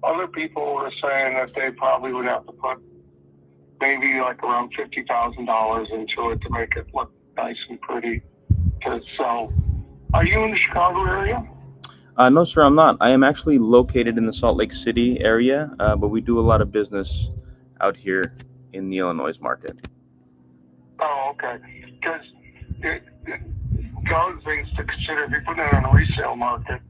Other people were saying that they probably would have to put maybe like around $50,000 into it to make it look nice and pretty to sell. Are you in the Chicago area? No, sir, I'm not. I am actually located in the Salt Lake City area, but we do a lot of business out here in the Illinois market. Oh, okay. Because the other things to consider if you put it on a resale market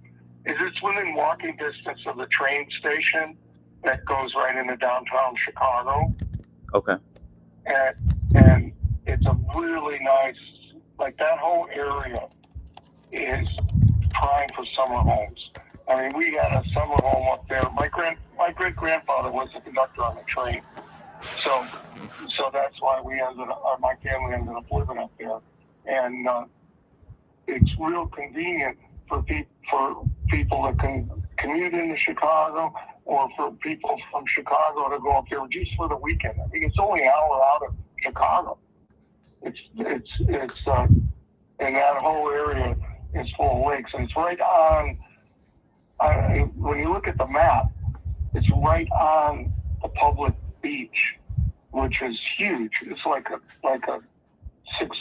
is it's within walking distance of the train station that goes right into downtown Chicago. Okay. And it's a really nice, like that whole area is prime for summer homes. I mean, we had a summer home up there. My great grandfather was a conductor on the train, so that's why my family ended up living up there, and it's real convenient for people that can commute into Chicago, or for people from Chicago to go up there just for the weekend. I mean, it's only an hour out of Chicago. It's and that whole area is full of lakes, and it's right on. When you look at the map, it's right on the public beach, which is huge. It's like a 6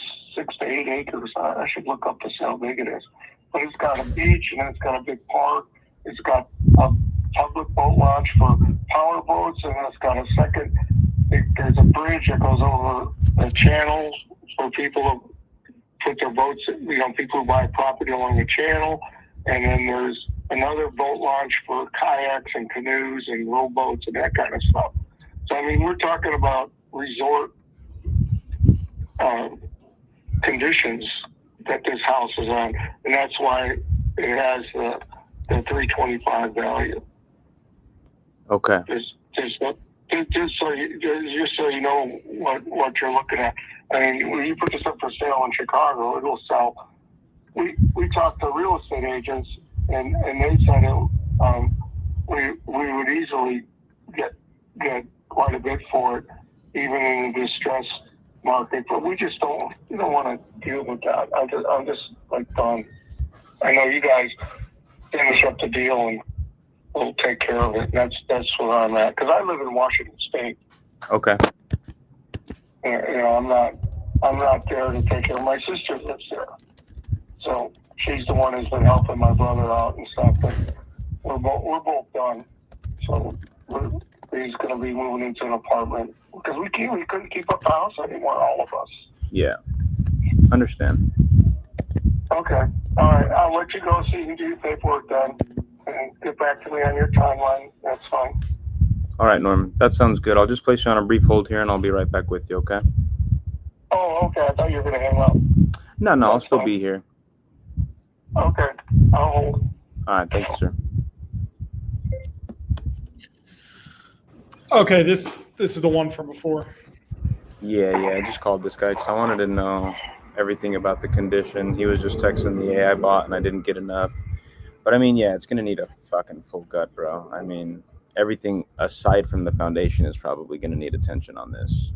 to 8 acres. I should look up to see how big it is. But it's got a beach, and then it's got a big park. It's got a public boat launch for power boats, and it's got a second. There's a bridge that goes over the channel for people to put their boats. People who buy property along the channel, and then there's another boat launch for kayaks and canoes and rowboats and that kind of stuff. So I mean, we're talking about resort conditions that this house is on, and that's why it has the 325 value. Okay. Just so you know what you're looking at. I mean, when you put this up for sale in Chicago, it'll sell. We talked to real estate agents, and they said we would easily get quite a bit for it, even in a distressed market. But we just don't want to deal with that. I'm just like done. I know you guys finish up the deal and we'll take care of it. That's where I'm at, because I live in Washington State. Okay. I'm not there to take care of. My sister lives there, so she's the one who's been helping my brother out and stuff. But we're both done, so he's going to be moving into an apartment because we couldn't keep up the house anymore, all of us. Yeah. Understand. Okay. All right. I'll let you go so you can do your paperwork done and get back to me on your timeline. That's fine. All right, Norman. That sounds good. I'll just place you on a brief hold here, and I'll be right back with you, okay? Oh, okay. I thought you were going to hang up. No, I'll still be here. Okay. I'll hold. All right. Thank you, sir. Okay, this is the one from before. Yeah. I just called this guy because I wanted to know everything about the condition. He was just texting the AI bot, and I didn't get enough. But I mean, yeah, it's going to need a fucking full gut, bro. I mean, everything aside from the foundation is probably going to need attention on this.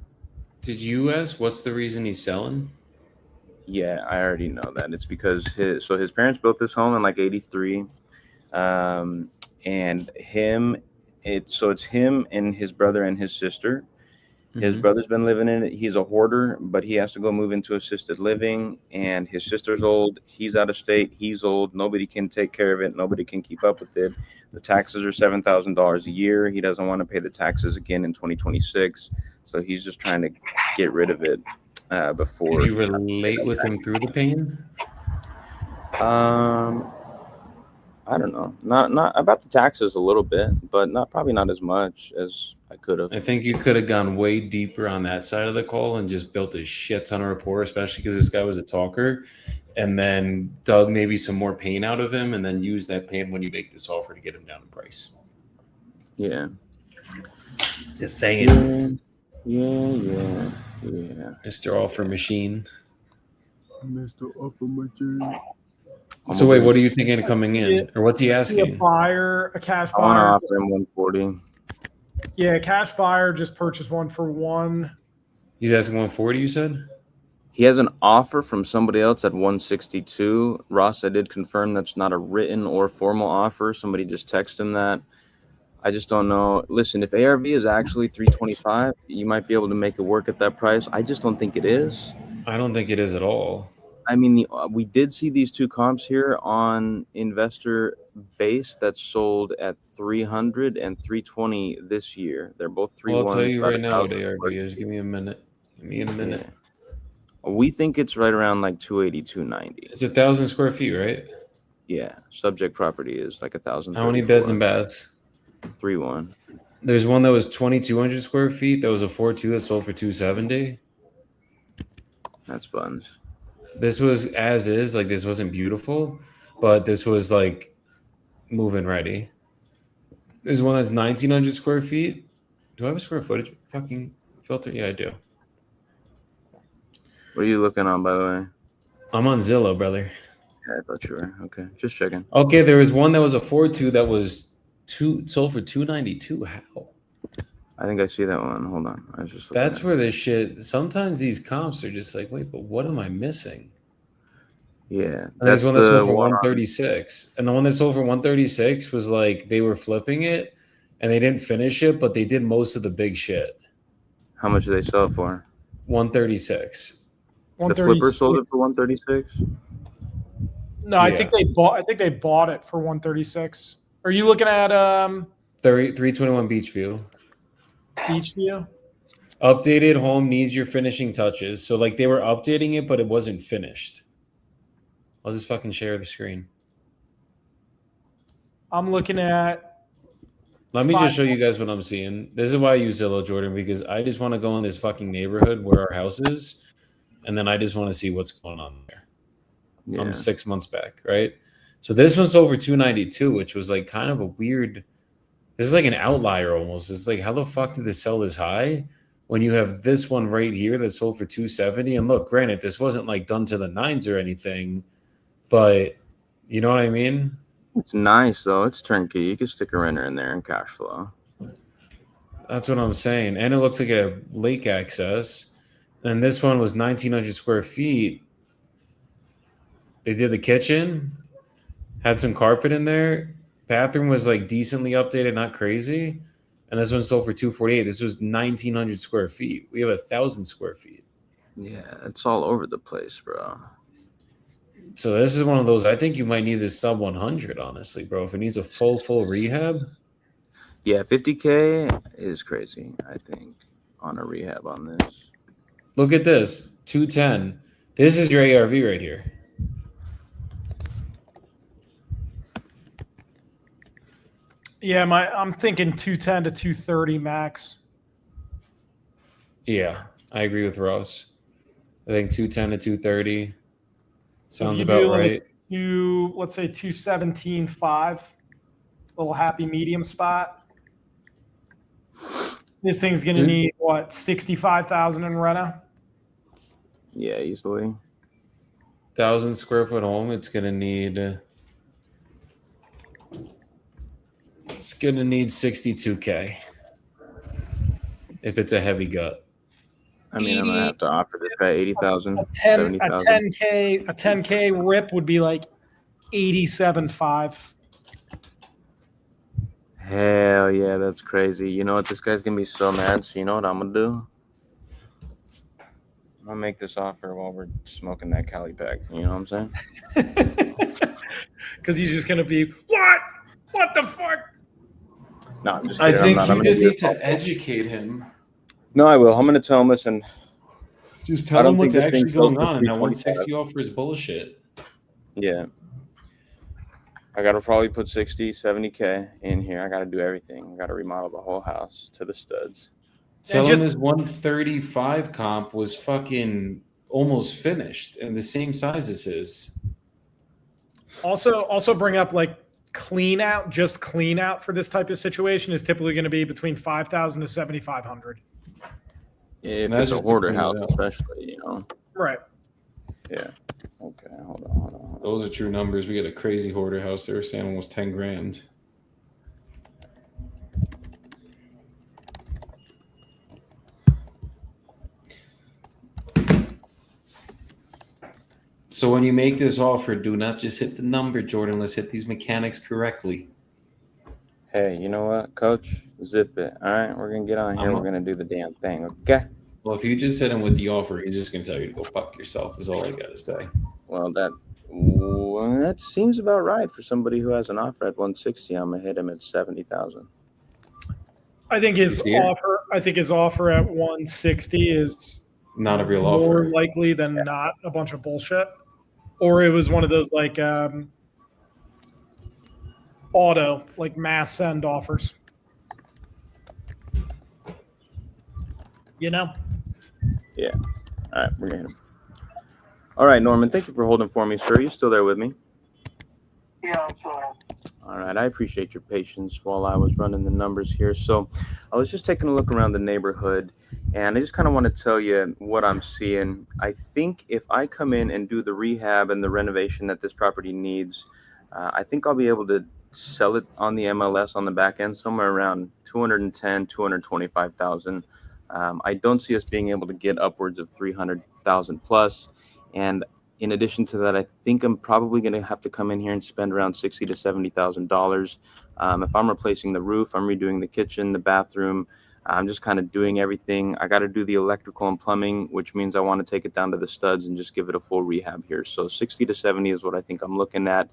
Did you ask what's the reason he's selling? Yeah, I already know that. It's because his parents built this home in like 83. And it's him and his brother and his sister. His brother's been living in it. He's a hoarder, but he has to go move into assisted living. And his sister's old. He's out of state. He's old. Nobody can take care of it. Nobody can keep up with it. The taxes are $7,000 a year. He doesn't want to pay the taxes again in 2026. So he's just trying to get rid of it before. Did you relate with him through the pain? I don't know. Not about the taxes a little bit, but probably not as much as I could have. I think you could have gone way deeper on that side of the call and just built a shit ton of rapport, especially because this guy was a talker, and then dug maybe some more pain out of him, and then use that pain when you make this offer to get him down in price. Yeah. Just saying. Yeah. Mr. Offer Machine. Mr. Offer Machine. So wait, what are you thinking of coming in, Yeah. or what's he A asking? buyer, a cash I want to buyer. offer him 140. Yeah, a cash buyer just purchased one for one. He's asking 140. You said. He has an offer from somebody else at 162. Ross, I did confirm that's not a written or formal offer. Somebody just texted him that. I just don't know. Listen, if ARV is actually 325, you might be able to make it work at that price. I just don't think it is. I don't think it is at all. I mean, we did see these two comps here on Investor Base that sold at 300 and 320 this year. They're both 3 Well, I'll tell you about right now what 1,000 ARV is. Give me a minute. Yeah. We think it's right around like 280, 290. It's 1,000 square feet, right? Yeah. Subject property is like 1,000. How many beds and baths? 3-1. There's one that was 2,200 square feet. That was a 4.2 that sold for 270. That's buns. This was as is. Like, this wasn't beautiful, but this was like move-in ready. There's one that's 1,900 square feet. Do I have a square footage fucking filter? Yeah, I do. What are you looking on, by the way? I'm on Zillow, brother. Yeah, I thought you were. Okay, just checking. Okay, there was one that was a 4.2 that was sold for 292. How? I think I see that one. Hold on. I was just. That's where this shit. Sometimes these comps are just like, wait, but what am I missing? Yeah, And there's that's one that the sold for one. 136, and the one that sold for 136 was like they were flipping it, and they didn't finish it, but they did most of the big shit. How much do they sell it for? 136. The flipper sold it for 136. No, I think they bought it for 136. Are you looking at 321 Beachview. Beachview? Updated home needs your finishing touches. So like they were updating it, but it wasn't finished. I'll just fucking share the screen. I'm looking at. Let me just show you guys what I'm seeing. This is why I use Zillow, Jordan, because I just want to go in this fucking neighborhood where our house is, and then I just want to see what's going on there. Yeah. I'm 6 months back, right? So this one's over 292, which was like kind of a weird. This is like an outlier almost. It's like, how the fuck did this sell this high when you have this one right here that sold for 270? And look, granted, this wasn't like done to the nines or anything, but you know what I mean? It's nice though. It's turnkey. You can stick a renter in there and cash flow. That's what I'm saying. And it looks like a lake access. And this one was 1,900 square feet. They did the kitchen, had some carpet in there. Bathroom was like decently updated, not crazy. And this one sold for 248. This was 1,900 square feet. We have 1,000 square feet. Yeah, it's all over the place, bro. So this is one of those. I think you might need this sub 100, honestly, bro. If it needs a full rehab. Yeah, 50K is crazy, I think, on a rehab on this. Look at this, 210. This is your ARV right here. Yeah, I'm thinking 210 to 230 max. Yeah, I agree with Ross. I think 210 to 230 sounds You about do, right. Let's say 217.5, little happy medium spot. This thing's gonna need what, 65,000 in reno? Yeah, easily. 1,000 square foot home. It's gonna need 62K if it's a heavy gut. I mean, I'm gonna have to offer this guy 80,000, A 70,000. 10K rip would be like 87.5. Hell yeah, that's crazy. You know what? This guy's gonna be so mad. So you know what I'm gonna do? I'll make this offer while we're smoking that Cali pack. You know what I'm saying? Because he's just gonna be what the fuck? No, I'm just I kidding. I'm think not. you I'm gonna just do need it. to educate him. No, I will. I'm gonna tell him. Listen, Just I tell him don't think what's this thing actually sells going for on, and that 325. 160 offer is bullshit. Yeah. I got to probably put 60, 70K in here. I got to do everything. I got to remodel the whole house to the studs. Tell him just- his 135 comp was fucking almost finished and the same size as his. Also bring up like clean out for this type of situation is typically going to be between 5,000 to 7,500. If That's it's a just to hoarder clean it house, out. especially, you know. Right. Yeah. Okay. Hold on. Those are true numbers. We got a crazy hoarder house. They were saying almost 10 grand. So when you make this offer, do not just hit the number, Jordan. Let's hit these mechanics correctly. Hey, you know what, Coach? Zip it. All right, we're gonna get on here. We're gonna do the damn thing. Okay. Well, if you just hit him with the offer, he's just gonna tell you to go fuck yourself. Is all I gotta say. Well, that seems about right for somebody who has an offer at 160. I'm gonna hit him at 70,000. I think his You see it? offer at 160 is Not a real more offer. likely than not a bunch of bullshit. Or it was one of those like auto, like mass send offers. You know? Yeah. All right, we're gonna hit him. All right, Norman. Thank you for holding for me, sir. You still there with me? Yeah, I'm sorry. All right, I appreciate your patience while I was running the numbers here. So I was just taking a look around the neighborhood, and I just kind of want to tell you what I'm seeing. I think if I come in and do the rehab and the renovation that this property needs, I think I'll be able to sell it on the MLS on the back end somewhere around 210, 225,000. I don't see us being able to get upwards of 300,000 plus. And in addition to that, I think I'm probably going to have to come in here and spend around $60,000 to $70,000. If I'm replacing the roof, I'm redoing the kitchen, the bathroom. I'm just kind of doing everything. I got to do the electrical and plumbing, which means I want to take it down to the studs and just give it a full rehab here. So 60 to 70 is what I think I'm looking at.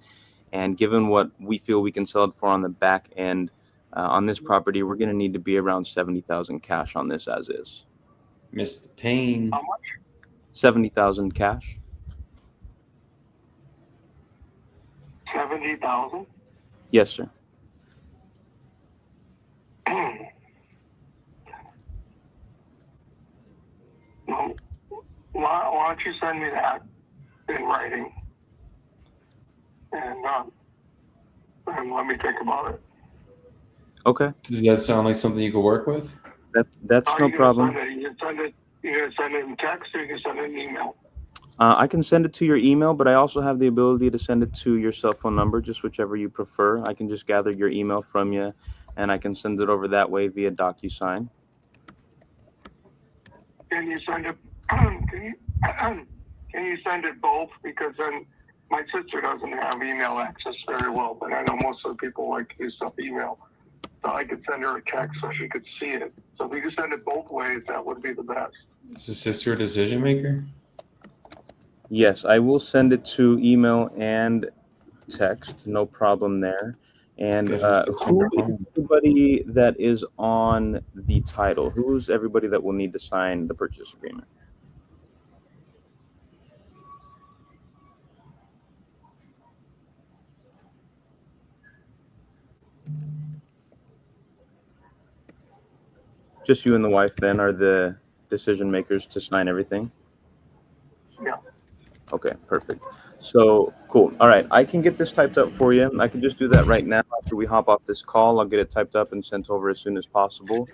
And given what we feel we can sell it for on the back end on this property, we're going to need to be around 70,000 cash on this as is. Miss the pain. How much? 70,000 cash. 70,000? Yes, sir. Why don't you send me that in writing? And let me think about it. Okay. Does that sound like something you could work with? That's How no are you gonna problem. send it? You gonna send it in text or you can send it in email? I can send it to your email, but I also have the ability to send it to your cell phone number, just whichever you prefer. I can just gather your email from you, and I can send it over that way via DocuSign. Can you send it? Can you send it both? Because then my sister doesn't have email access very well, but I know most of the people like to use stuff email. So I could send her a text so she could see it. So if we could send it both ways, that would be the best. Is his sister a decision maker? Yes, I will send it to email and text. No problem there. And Good, it's just who on is her phone. everybody that is on the title? Who's everybody that will need to sign the purchase agreement? Just you and the wife then are the decision makers to sign everything? Yeah. Okay, perfect. So cool. All right, I can get this typed up for you. I can just do that right now after we hop off this call. I'll get it typed up and sent over as soon as possible.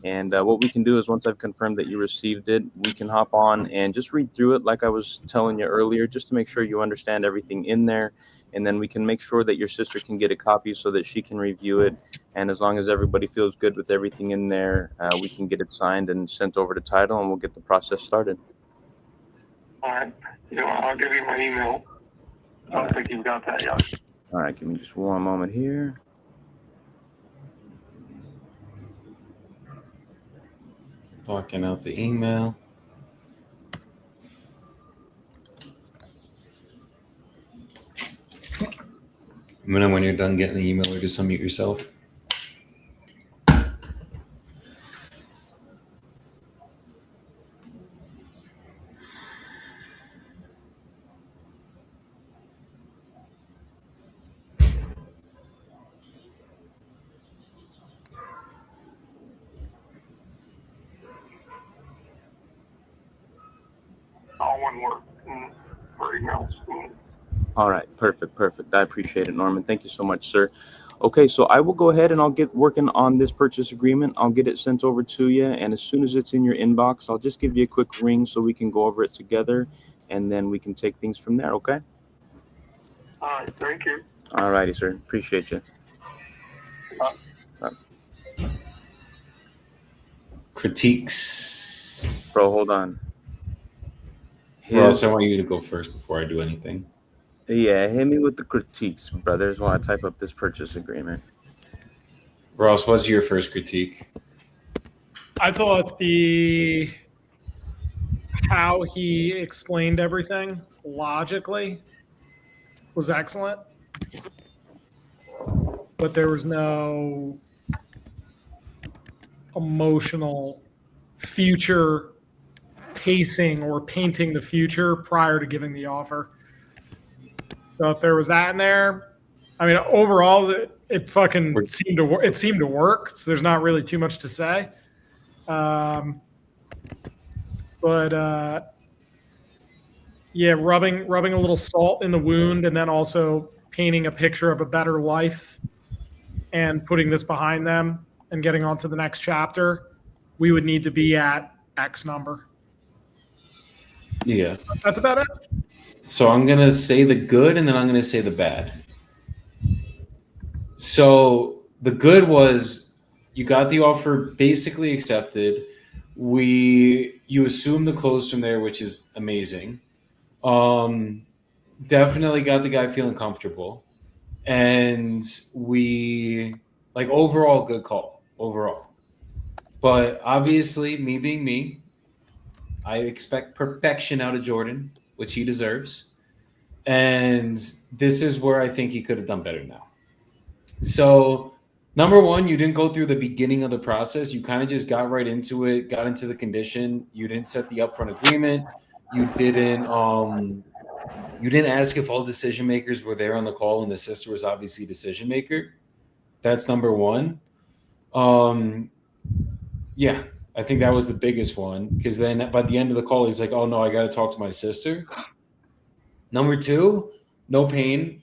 And what we can do is once I've confirmed that you received it, we can hop on and just read through it like I was telling you earlier, just to make sure you understand everything in there. And then we can make sure that your sister can get a copy so that she can review it. And as long as everybody feels good with everything in there, we can get it signed and sent over to title, and we'll get the process started. All right. I'll give you my email. I don't think you've got that yet. All right, give me just one moment here. Blocking out the email. And then when you're done getting the email, or just unmute yourself. All one word. For emails. All right, perfect. I appreciate it, Norman. Thank you so much, sir. Okay, so I will go ahead and I'll get working on this purchase agreement. I'll get it sent over to you, and as soon as it's in your inbox, I'll just give you a quick ring so we can go over it together, and then we can take things from there, okay? All right, thank you. All righty, sir. Appreciate you. Critiques. Bro, hold on. Ross, I want you to go first before I do anything. Yeah, hit me with the critiques, brothers, while I type up this purchase agreement. Ross, what's your first critique? I thought how he explained everything logically was excellent, but there was no emotional future pacing or painting the future prior to giving the offer. So if there was that in there, I mean, overall, it fucking seemed to work. It seemed to work. So there's not really too much to say. Yeah, rubbing a little salt in the wound, and then also painting a picture of a better life, and putting this behind them, and getting on to the next chapter. We would need to be at X number. Yeah. That's about it. So I'm going to say the good, and then I'm going to say the bad. So the good was you got the offer basically accepted. You assume the close from there, which is amazing. Definitely got the guy feeling comfortable. And overall, good call overall. But obviously, me being me, I expect perfection out of Jordan, which he deserves. And this is where I think he could have done better now. So, number one, you didn't go through the beginning of the process. You kind of just got right into it, got into the condition. You didn't set the upfront agreement. You didn't ask if all decision makers were there on the call, and the sister was obviously decision maker. That's number one. Yeah, I think that was the biggest one, because then by the end of the call, he's like, oh, no, I got to talk to my sister. Number two, no pain,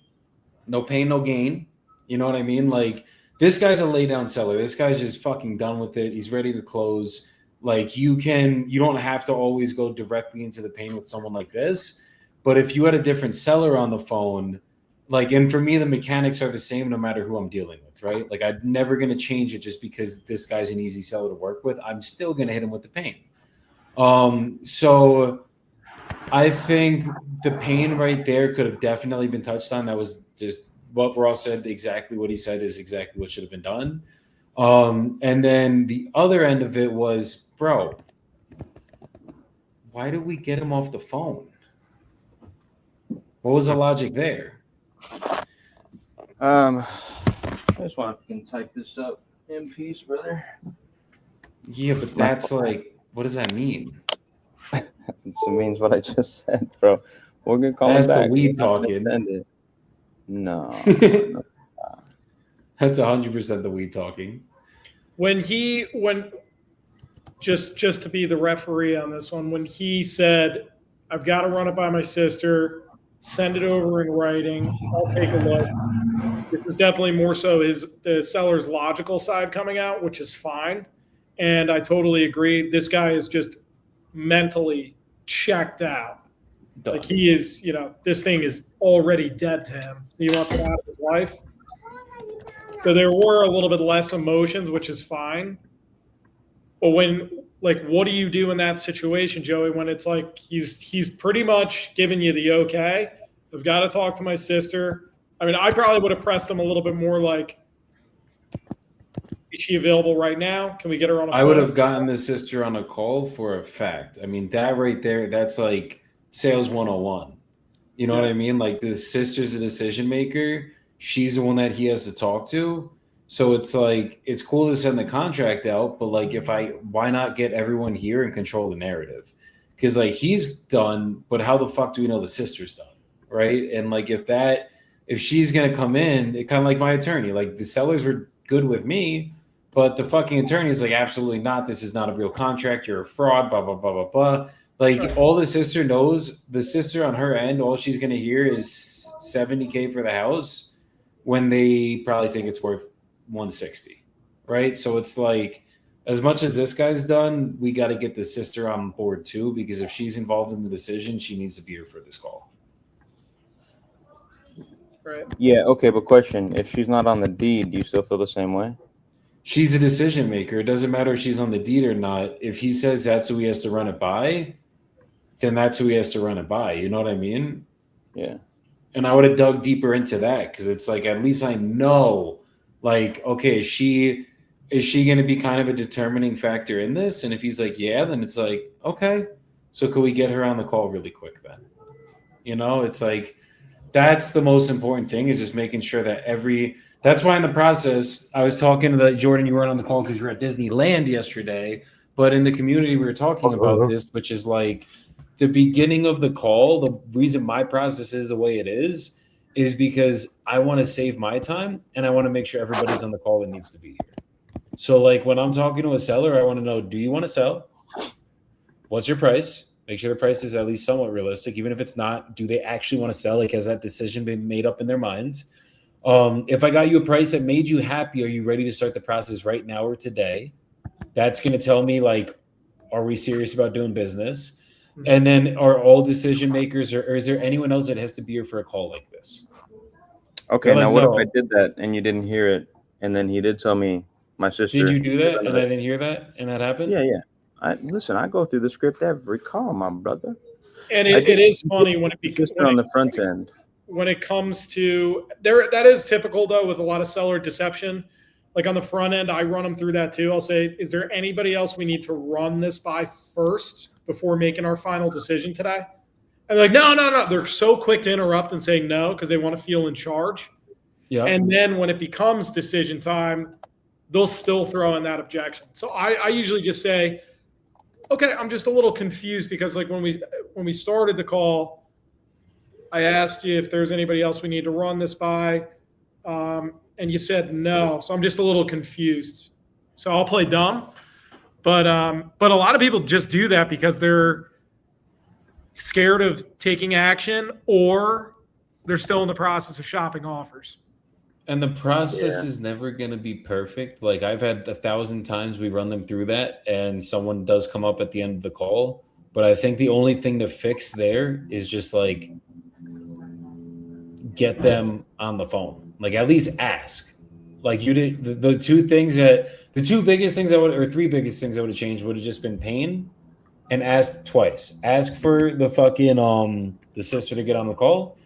no gain. You know what I mean? Like, this guy's a lay down seller. This guy's just fucking done with it. He's ready to close. Like, you don't have to always go directly into the pain with someone like this. But if you had a different seller on the phone, and for me, the mechanics are the same no matter who I'm dealing with, right? Like, I'm never going to change it just because this guy's an easy seller to work with. I'm still going to hit him with the pain. So I think the pain right there could have definitely been touched on. That was just what Ross said. Exactly what he said is exactly what should have been done. And then the other end of it was, bro, why did we get him off the phone? What was the logic there? I just want to type this up in peace, brother. Yeah, but that's what does that mean? It means what I just said, bro. We're gonna call that's him back. The weed talking. No. That's 100% the weed talking. Just to be the referee on this one, when he said, I've got to run it by my sister, send it over in writing, I'll take a look. This is definitely more so the seller's logical side coming out, which is fine. And I totally agree. This guy is just mentally checked out. Done. Like, he is, this thing is already dead to him. He wants it out of his life. So there were a little bit less emotions, which is fine. But what do you do in that situation, Joey, when it's like he's pretty much giving you the okay? I've got to talk to my sister. I mean, I probably would have pressed him a little bit more, like, is she available right now? Can we get her on a phone? I would have gotten the sister on a call for a fact. I mean, that right there, that's like sales 101. You know what I mean? Like, the sister's a decision maker. she's the one that he has to talk to. So it's like it's cool to send the contract out, but like why not get everyone here and control the narrative? Because like he's done, but how the fuck do we know the sister's done, right? And like if she's gonna come in, it kind of like my attorney, like the sellers were good with me, but the fucking attorney is like absolutely not. This is not a real contract. You're a fraud. Blah blah blah blah blah. Like Right. all the sister knows, the sister on her end, all she's gonna hear is 70K for the house when they probably think it's worth 160, right? So it's like, as much as this guy's done, we got to get the sister on board too, because if she's involved in the decision, she needs to be here for this call. Right. Yeah, okay, but question: if she's not on the deed, do you still feel the same way? She's a decision maker. It doesn't matter if she's on the deed or not. If he says that's who he has to run it by, then that's who he has to run it by. You know what I mean? Yeah. And I would have dug deeper into that because it's like at least I know, like, okay, is she going to be kind of a determining factor in this? And if he's like, yeah, then it's like, okay, so could we get her on the call really quick then? You know, it's like that's the most important thing is just making sure that that's why in the process I was talking to Jordan, you weren't on the call because you were at Disneyland yesterday, but in the community we were talking about this, which is like the beginning of the call. The reason my process is the way it is because I want to save my time and I want to make sure everybody's on the call that needs to be here. So like when I'm talking to a seller, I want to know, do you want to sell? What's your price? Make sure the price is at least somewhat realistic. Even if it's not, do they actually want to sell? Like, has that decision been made up in their minds? If I got you a price that made you happy, are you ready to start the process right now or today? That's going to tell me, like, are we serious about doing business? And then are all decision makers, or is there anyone else that has to be here for a call like this? Okay, They're now like, what no. if I did that and you didn't hear it, and then he did tell me my sister? Did you do that and I didn't hear that and that happened? Yeah. I go through the script every call, my brother. And I it did is funny when it becomes sister on the front end. when it comes to there. That is typical though with a lot of seller deception. Like on the front end, I run them through that too. I'll say, is there anybody else we need to run this by first before making our final decision today? And they're like, no. They're so quick to interrupt and saying no because they want to feel in charge. Yeah. And then when it becomes decision time, they'll still throw in that objection. So I usually just say, okay, I'm just a little confused because like when we started the call, I asked you if there's anybody else we need to run this by, and you said no. So I'm just a little confused. So I'll play dumb, but a lot of people just do that because they're scared of taking action or they're still in the process of shopping offers. And the process is never going to be perfect. Like I've had 1,000 times we run them through that and someone does come up at the end of the call. But I think the only thing to fix there is just like get them on the phone. Like at least ask. Like you did the two biggest things or three biggest things I would have changed would have just been pain and ask twice. Ask for the fucking the sister to get on the call.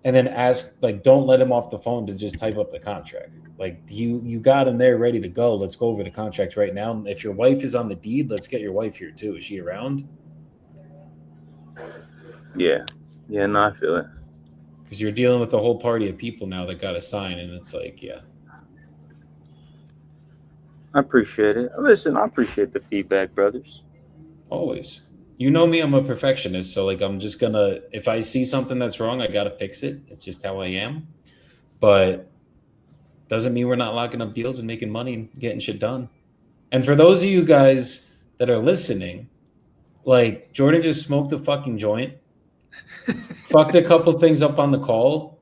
And then ask, like, don't let him off the phone to just type up the contract. Like, you got him there ready to go. Let's go over the contract right now. If your wife is on the deed, let's get your wife here too. Is she around? Yeah, no, I feel it. Because you're dealing with a whole party of people now that got to sign, and it's like, yeah. I appreciate it. Listen, I appreciate the feedback, brothers. Always. You know me, I'm a perfectionist. So, like, I'm just going to, if I see something that's wrong, I got to fix it. It's just how I am. But doesn't mean we're not locking up deals and making money and getting shit done. And for those of you guys that are listening, like, Jordan just smoked a fucking joint, fucked a couple things up on the call,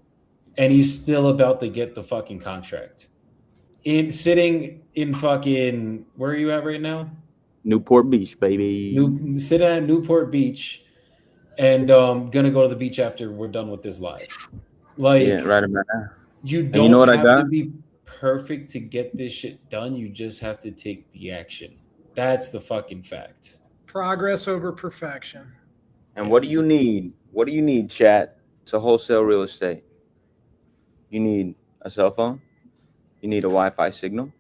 and he's still about to get the fucking contract. Sitting in fucking, where are you at right now? Newport Beach, baby. Sitting at Newport Beach and gonna go to the beach after we're done with this live. Like, yeah, right about now. You don't know what have I got? to be perfect to get this shit done. You just have to take the action. That's the fucking fact. Progress over perfection. And what do you need? What do you need, chat, to wholesale real estate? You need a cell phone, you need a Wi-Fi signal,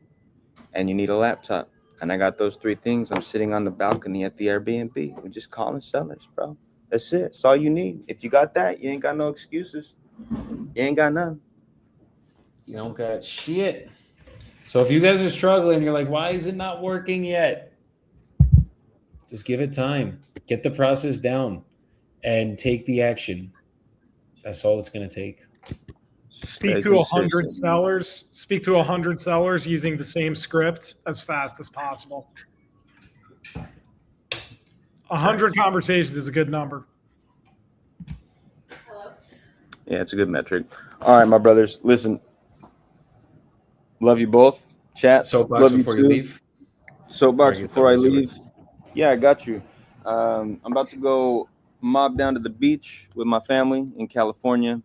and you need a laptop. And I got those three things. I'm sitting on the balcony at the Airbnb. We're just calling sellers, bro. That's it. That's all you need. If you got that, you ain't got no excuses. You ain't got none. You don't got shit. So if you guys are struggling, you're like, why is it not working yet? Just give it time. Get the process down and take the action. That's all it's going to take. Speak Stay to 100 consistent. sellers. Speak to 100 sellers using the same script as fast as possible. 100 conversations is a good number. Yeah, it's a good metric. All right, my brothers. Listen, love you both. Chat. Soapbox Love you before you too. leave. Soapbox Or you before I thought it was leave. Yeah, I got you. I'm about to go mob down to the beach with my family in California.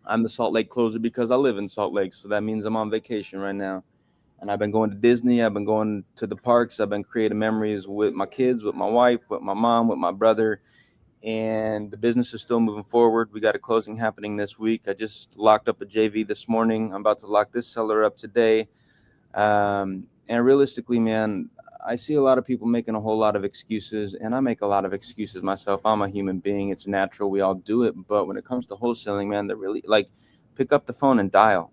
I'm the Salt Lake closer because I live in Salt Lake, so that means I'm on vacation right now. And I've been going to Disney. I've been going to the parks. I've been creating memories with my kids, with my wife, with my mom, with my brother. And the business is still moving forward. We got a closing happening this week. I just locked up a JV this morning. I'm about to lock this seller up today. And realistically, man, I see a lot of people making a whole lot of excuses, and I make a lot of excuses myself. I'm a human being. It's natural. We all do it. But when it comes to wholesaling, man, they're really like, pick up the phone and dial.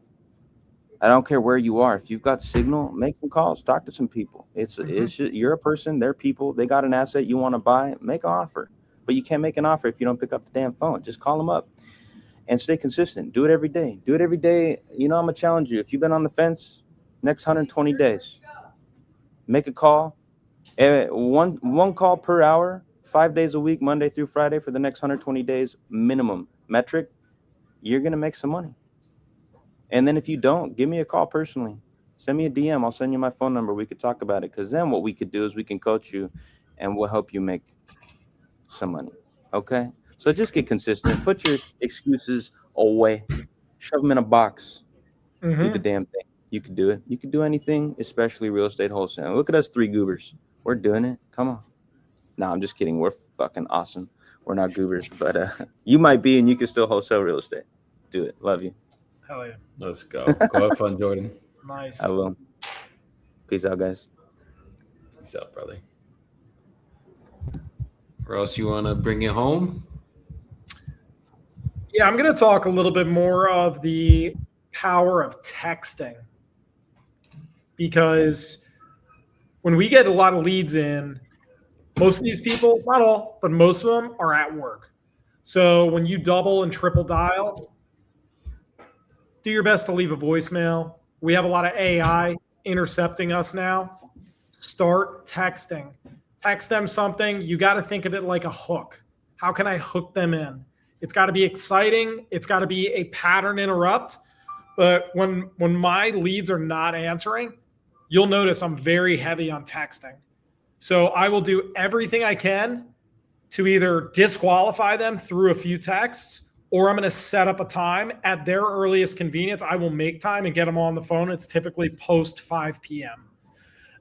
I don't care where you are. If you've got signal, make some calls, talk to some people. It's just, you're a person, they're people, they got an asset you want to buy, make an offer. But you can't make an offer if you don't pick up the damn phone. Just call them up and stay consistent. Do it every day. Do it every day. You know, I'm gonna challenge you. If you've been on the fence, next 120 days, make a call. One call per hour, 5 days a week, Monday through Friday for the next 120 days minimum metric. You're gonna make some money. And then if you don't, give me a call personally. Send me a DM. I'll send you my phone number. We could talk about it. Because then what we could do is we can coach you and we'll help you make some money. Okay? So just get consistent. Put your excuses away. Shove them in a box. Do the damn thing. You could do it. You could do anything, especially real estate wholesale. Look at us three goobers. We're doing it. Come on. No, I'm just kidding. We're fucking awesome. We're not goobers. But you might be and you can still wholesale real estate. Do it. Love you. Hell yeah. Let's go. Go have fun, Jordan. Nice. I will. Peace out, guys. Peace out, brother. Or else you want to bring it home? Yeah, I'm going to talk a little bit more of the power of texting, because when we get a lot of leads in, most of these people, not all, but most of them are at work. So when you double and triple dial, do your best to leave a voicemail. We have a lot of AI intercepting us now. Start texting. Text them something. You got to think of it like a hook. How can I hook them in? It's got to be exciting. It's got to be a pattern interrupt. But when my leads are not answering, you'll notice I'm very heavy on texting. So I will do everything I can to either disqualify them through a few texts, or I'm going to set up a time at their earliest convenience. I will make time and get them on the phone. It's typically post 5 p.m.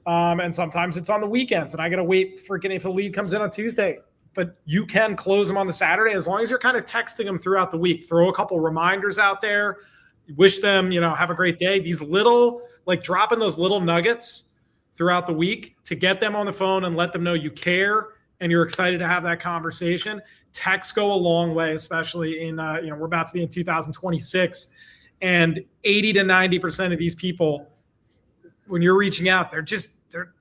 And sometimes it's on the weekends, and I got to wait freaking if a lead comes in on Tuesday. But you can close them on the Saturday as long as you're kind of texting them throughout the week. Throw a couple reminders out there. Wish them, have a great day. These little, like dropping those little nuggets throughout the week to get them on the phone and let them know you care and you're excited to have that conversation. Texts go a long way, especially in, we're about to be in 2026, and 80 to 90% of these people, when you're reaching out,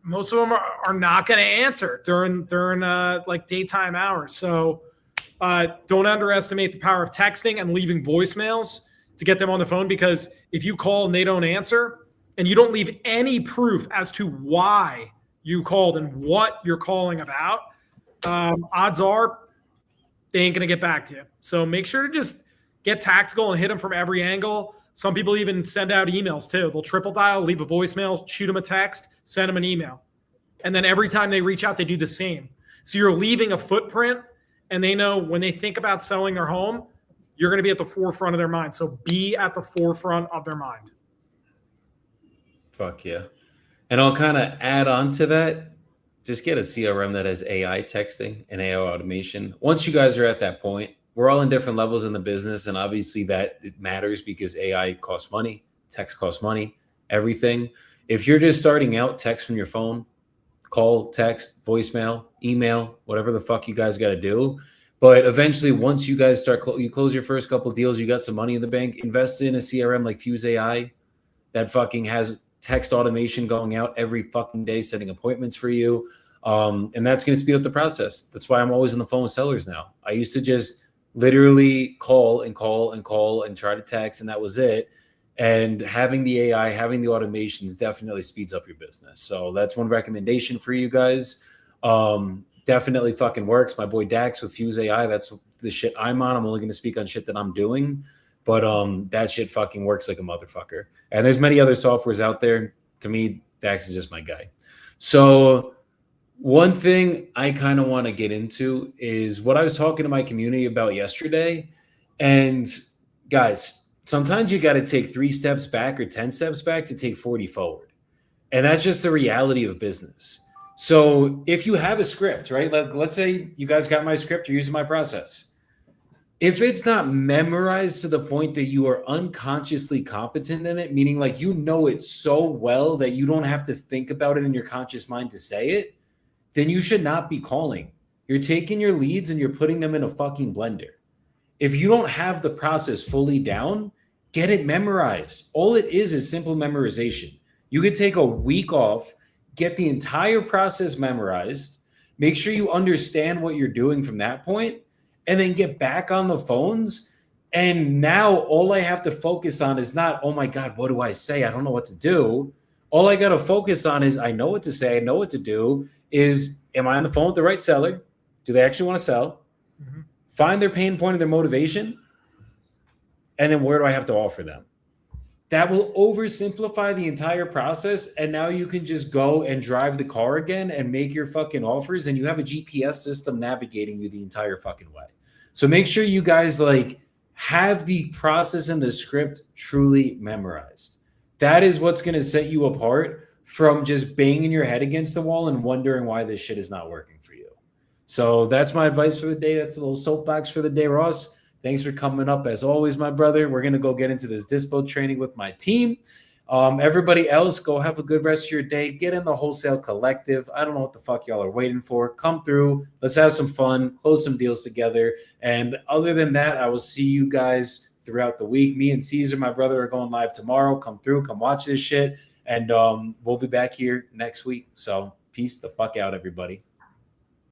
most of them are not going to answer during like daytime hours. So don't underestimate the power of texting and leaving voicemails to get them on the phone, because if you call and they don't answer and you don't leave any proof as to why you called and what you're calling about, odds are they ain't going to get back to you. So make sure to just get tactical and hit them from every angle. Some people even send out emails too. They'll triple dial, leave a voicemail, shoot them a text, send them an email. And then every time they reach out, they do the same. So you're leaving a footprint, and they know when they think about selling their home, you're going to be at the forefront of their mind. So be at the forefront of their mind. Fuck yeah. And I'll kind of add on to that. Just get a CRM that has AI texting and AI automation. Once you guys are at that point, we're all in different levels in the business. And obviously that it matters because AI costs money, text costs money, everything. If you're just starting out, text from your phone, call, text, voicemail, email, whatever the fuck you guys got to do. But eventually, once you guys start, you close your first couple deals, you got some money in the bank, invest in a CRM like Fuse AI that fucking has text automation going out every fucking day, setting appointments for you. And that's going to speed up the process. That's why I'm always on the phone with sellers now. I used to just literally call and call and call and try to text, and that was it. And having the AI, having the automations definitely speeds up your business. So that's one recommendation for you guys. Definitely fucking works. My boy Dax with Fuse AI, that's the shit I'm on. I'm only going to speak on shit that I'm doing, but that shit fucking works like a motherfucker. And there's many other softwares out there. To me, Dax is just my guy. So one thing I kind of want to get into is what I was talking to my community about yesterday. And guys, sometimes you got to take 3 steps back or 10 steps back to take 40 forward. And that's just the reality of business. So if you have a script, right? Let's say you guys got my script, you're using my process. If it's not memorized to the point that you are unconsciously competent in it, meaning like you know it so well that you don't have to think about it in your conscious mind to say it, then you should not be calling. You're taking your leads and you're putting them in a fucking blender. If you don't have the process fully down, get it memorized. All it is simple memorization. You could take a week off, get the entire process memorized, make sure you understand what you're doing from that point, and then get back on the phones. And now all I have to focus on is not, oh my God, what do I say? I don't know what to do. All I got to focus on is I know what to say, I know what to do. Is, am I on the phone with the right seller? Do they actually want to sell? Mm-hmm. Find their pain point and their motivation. And then where do I have to offer them? That will oversimplify the entire process. And now you can just go and drive the car again and make your fucking offers. And you have a GPS system navigating you the entire fucking way. So make sure you guys like have the process and the script truly memorized. That is what's going to set you apart from just banging your head against the wall and wondering why this shit is not working for you. So that's my advice for the day. That's a little soapbox for the day, Ross. Thanks for coming up as always, my brother. We're going to go get into this dispo training with my team. Everybody else, go have a good rest of your day. Get in the Wholesale Collective. I don't know what the fuck y'all are waiting for. Come through. Let's have some fun. Close some deals together. And other than that, I will see you guys throughout the week. Me and Caesar, my brother, are going live tomorrow. Come through. Come watch this shit. And we'll be back here next week. So peace the fuck out, everybody.